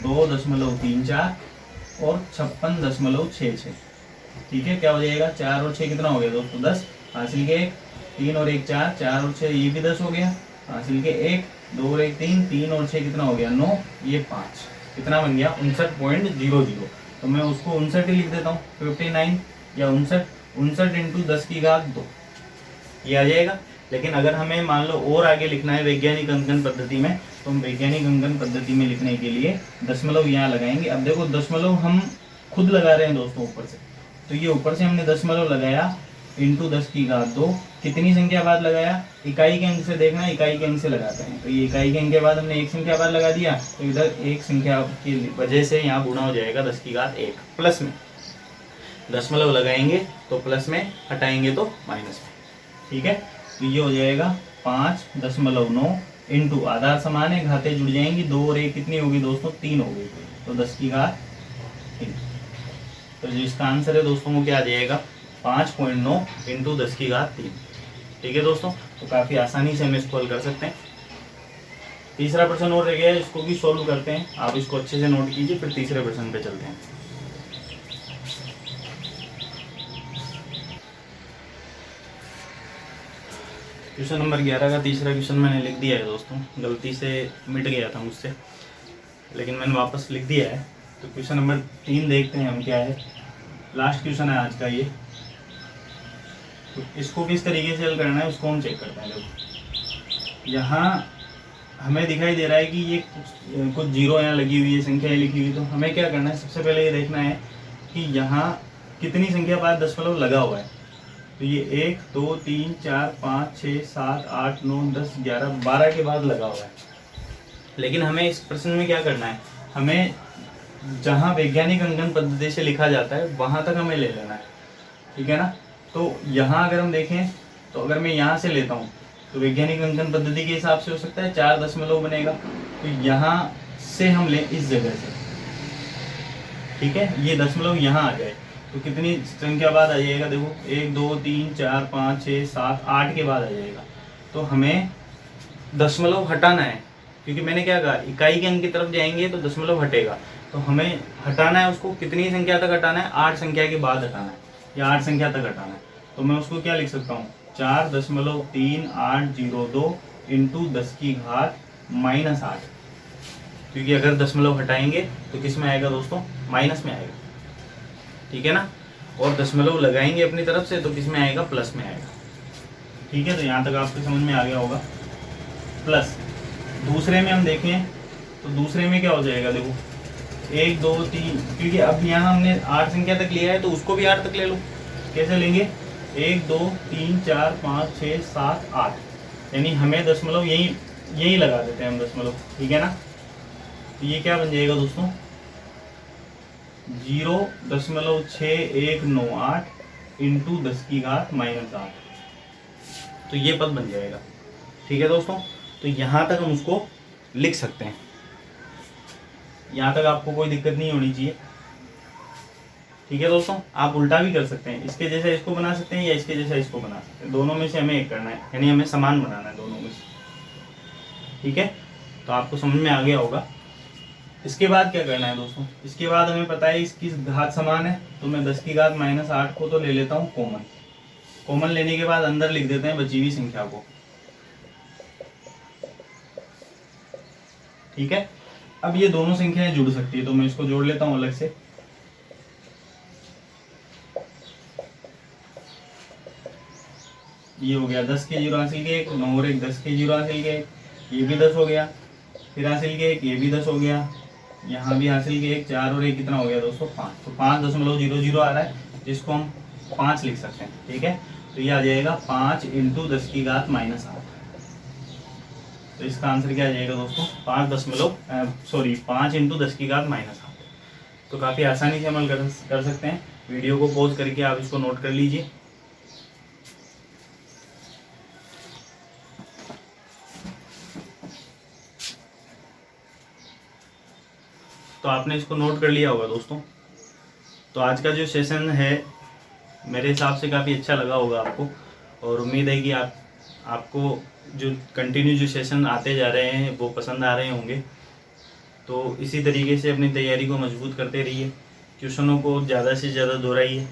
2.34 और 56.66, ठीक है। क्या हो जाएगा? 4 और 6 कितना हो गया दोस्तों? 10। हासिल के 1, 3 और 1 4, 4 और 6 ये भी 10 हो गया। हासिल के 1, 2 और 1 3, 3 और 6 कितना हो गया? 9, ये 5, कितना बन गया? 59.00। तो मैं उसको 59 ही लिख देता हूँ, 59 या 59 इंटू 10 की घात 2 ये आ जाएगा। लेकिन अगर हमें मान लो और आगे लिखना है वैज्ञानिक अंकन पद्धति में, तो हम वैज्ञानिक अंकन पद्धति में लिखने के लिए दशमलव यहाँ लगाएंगे। अब देखो दशमलव हम खुद लगा रहे हैं दोस्तों ऊपर से, तो ये ऊपर से हमने दशमलव लगाया इंटू 10 की घात 2, कितनी संख्या बाद लगाया? इकाई के अंक से देखना है, इकाई के अंक से लगाते हैं। तो ये इकाई के अंक के बाद हमने एक संख्या बाद लगा दिया, तो इधर एक संख्या की वजह से यहाँ गुणा हो जाएगा 10 की घात 1। प्लस में दशमलव लगाएंगे तो प्लस में, हटाएंगे तो माइनस में, ठीक है। तो ये हो जाएगा 5.9 इंटू, आधार समान है घातें जुड़ जाएंगी, 2 और 1 कितनी होगी दोस्तों? 3 हो गई, तो 10 की घात 3। तो जो इसका आंसर है दोस्तों वो क्या आ जाएगा? 5.9 इंटू 10 की घात 3, ठीक है दोस्तों। तो काफ़ी आसानी से हम इसको हल कर सकते हैं। तीसरा प्रश्न और रह गया है, इसको भी सॉल्व करते हैं। आप इसको अच्छे से नोट कीजिए, फिर तीसरे प्रश्न पे चलते हैं। क्वेश्चन नंबर 11 का तीसरा क्वेश्चन मैंने लिख दिया है दोस्तों, गलती से मिट गया था मुझसे, लेकिन मैंने वापस लिख दिया है। तो क्वेश्चन नंबर 3 देखते हैं हम क्या है। लास्ट क्वेश्चन है आज का ये। तो इसको किस तरीके से हल करना है उसको हम चेक करते हैं। देखो यहाँ हमें दिखाई दे रहा है कि ये कुछ जीरो यहाँ लगी हुई है, संख्या लिखी हुई। तो हमें क्या करना है, सबसे पहले ये देखना है कि यहाँ कितनी संख्या बाद दशमलव लगा हुआ है। तो ये 1 2 3 4 5 6 7 8 9 10 11 12 के बाद लगा हुआ है। लेकिन हमें इस प्रश्न में क्या करना है, हमें जहाँ वैज्ञानिक अंकन पद्धति से लिखा जाता है वहाँ तक हमें ले लेना है, ठीक है ना। तो यहाँ अगर हम देखें तो अगर मैं यहाँ से लेता हूँ तो वैज्ञानिक अंकन पद्धति के हिसाब से हो सकता है 4 दशमलव बनेगा। तो यहाँ से हम लें इस जगह से, ठीक है, ये दशमलव यहाँ आ जाए तो कितनी संख्या बाद आ जाएगा, देखो 1 2 3 4 5 6 7 8 के बाद आ जाएगा। तो हमें दशमलव हटाना है, क्योंकि मैंने क्या कहा इकाई के अंक की तरफ जाएंगे तो दशमलव हटेगा। तो हमें हटाना है उसको, कितनी संख्या तक हटाना है, 8 संख्या के बाद हटाना है या 8 संख्या तक हटाना है। तो मैं उसको क्या लिख सकता हूँ, 4.3802 इंटू 10 की घात -8, क्योंकि अगर दशमलव हटाएंगे तो किस में आएगा दोस्तों, माइनस में आएगा, ठीक है ना। और दशमलव लगाएंगे अपनी तरफ से तो किस में आएगा, प्लस में आएगा, ठीक है। तो यहाँ तक आपको समझ में आ गया होगा। प्लस दूसरे में हम देखें तो दूसरे में क्या हो जाएगा, देखो 1 2 3, क्योंकि अब यहाँ हमने 8 संख्या तक लिया है तो उसको भी 8 तक ले लो। कैसे लेंगे, 1 2 3 4 5 6 7 8, यानी हमें दशमलव यही लगा देते हैं हम दशमलव, ठीक है ना। तो ये क्या बन जाएगा दोस्तों, 0.6198 इंटू 10 की घात -8, तो ये पद बन जाएगा, ठीक है दोस्तों। तो यहाँ तक हम उसको लिख सकते हैं, यहाँ तक आपको कोई दिक्कत नहीं होनी चाहिए, ठीक है दोस्तों। आप उल्टा भी कर सकते हैं, इसके जैसा इसको बना सकते हैं या इसके जैसा इसको बना सकते हैं, दोनों में से हमें एक करना है, यानी हमें समान बनाना है दोनों में से, ठीक है। तो आपको समझ में आ गया होगा। इसके बाद क्या करना है दोस्तों, इसके बाद हमें पता है इसकी घात समान है, तो मैं 10 की घात -8 को तो ले लेता हूँ कॉमन। कॉमन लेने के बाद अंदर लिख देते हैं बची हुई संख्या को, ठीक है। अब ये दोनों संख्याएं जुड़ सकती है तो मैं इसको जोड़ लेता हूं अलग से। ये हो गया 10 के 0 हासिल के 1, 9 और 1 10 के 0 हासिल के 1, ये भी 10 हो गया, फिर हासिल के 1, ये भी 10 हो गया, यहाँ भी हासिल के 1, 4 और 1 कितना हो गया दोस्तों 5। तो 5.00 आ रहा है जिसको हम 5 लिख सकते हैं, ठीक है। तो ये आ जाएगा 5 इंटू 10 की घात -8। तो इसका आंसर क्या आ जाएगा दोस्तों, 5 इंटू 10 की घात -8। तो काफ़ी आसानी से अमल कर सकते हैं। वीडियो को पॉज करके आप इसको नोट कर लीजिए। तो आपने इसको नोट कर लिया होगा दोस्तों। तो आज का जो सेशन है मेरे हिसाब से काफ़ी अच्छा लगा होगा आपको, और उम्मीद है कि आपको जो कंटिन्यू जो सेशन आते जा रहे हैं वो पसंद आ रहे होंगे। तो इसी तरीके से अपनी तैयारी को मजबूत करते रहिए, क्वेश्चनों को ज़्यादा से ज़्यादा दोहराइए,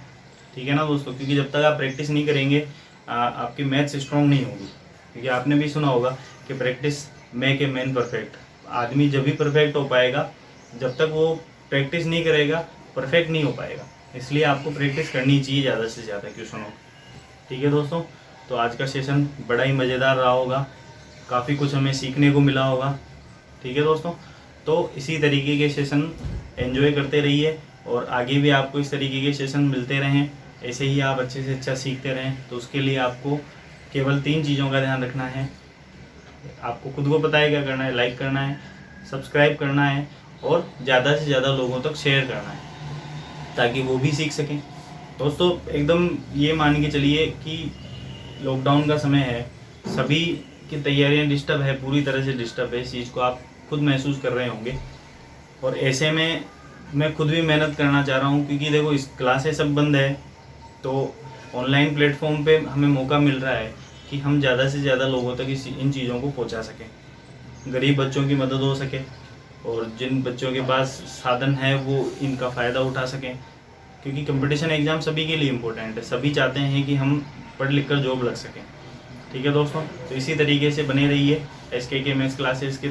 ठीक है ना दोस्तों। क्योंकि जब तक आप प्रैक्टिस नहीं करेंगे आपकी मैथ्स स्ट्रॉन्ग नहीं होगी। क्योंकि आपने भी सुना होगा कि practice make a man perfect. आदमी जब भी परफेक्ट हो पाएगा, जब तक वो प्रैक्टिस नहीं करेगा परफेक्ट नहीं हो पाएगा। इसलिए आपको प्रैक्टिस करनी चाहिए ज़्यादा से ज़्यादा क्वेश्चनों, ठीक है दोस्तों। तो आज का सेशन बड़ा ही मज़ेदार रहा होगा, काफ़ी कुछ हमें सीखने को मिला होगा, ठीक है दोस्तों। तो इसी तरीके के सेशन एंजॉय करते रहिए और आगे भी आपको इस तरीके के सेशन मिलते रहें, ऐसे ही आप अच्छे से अच्छा सीखते रहें। तो उसके लिए आपको केवल 3 चीज़ों का ध्यान रखना है। आपको खुद को पता है क्या करना है, लाइक करना है, सब्सक्राइब करना है और ज़्यादा से ज़्यादा लोगों तक शेयर करना है ताकि वो भी सीख सकें। दोस्तों एकदम ये मान के चलिए कि लॉकडाउन का समय है, सभी की तैयारियां डिस्टर्ब है, पूरी तरह से डिस्टर्ब है। इस चीज़ को आप खुद महसूस कर रहे होंगे और ऐसे में मैं खुद भी मेहनत करना चाह रहा हूँ। क्योंकि देखो इस क्लासेस सब बंद है तो ऑनलाइन प्लेटफॉर्म पे हमें मौका मिल रहा है कि हम ज़्यादा से ज़्यादा लोगों तक इन चीज़ों को पहुँचा सकें, गरीब बच्चों की मदद हो सके और जिन बच्चों के पास साधन है वो इनका फ़ायदा उठा सकें। क्योंकि कंपटीशन एग्ज़ाम सभी के लिए इम्पोर्टेंट है, सभी चाहते हैं कि हम पढ़ लिख कर जॉब लग सकें, ठीक है दोस्तों। तो इसी तरीके से बने रहिए SKK मैथ्स क्लासेस के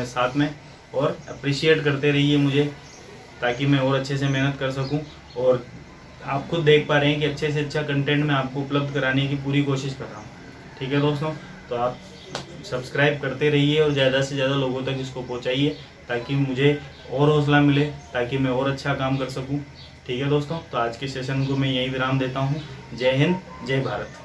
साथ में और अप्रिशिएट करते रहिए मुझे, ताकि मैं और अच्छे से मेहनत कर सकूं। और आप खुद देख पा रहे हैं कि अच्छे से अच्छा कंटेंट मैं आपको उपलब्ध कराने की पूरी कोशिश कर रहा हूँ, ठीक है दोस्तों। तो आप सब्सक्राइब करते रहिए और ज़्यादा से ज़्यादा लोगों तक इसको पहुँचाइए ताकि मुझे और हौसला मिले, ताकि मैं और अच्छा काम कर सकूँ। ठीक है दोस्तों, तो आज के सेशन को मैं यही विराम देता हूँ। जय हिंद, जय भारत।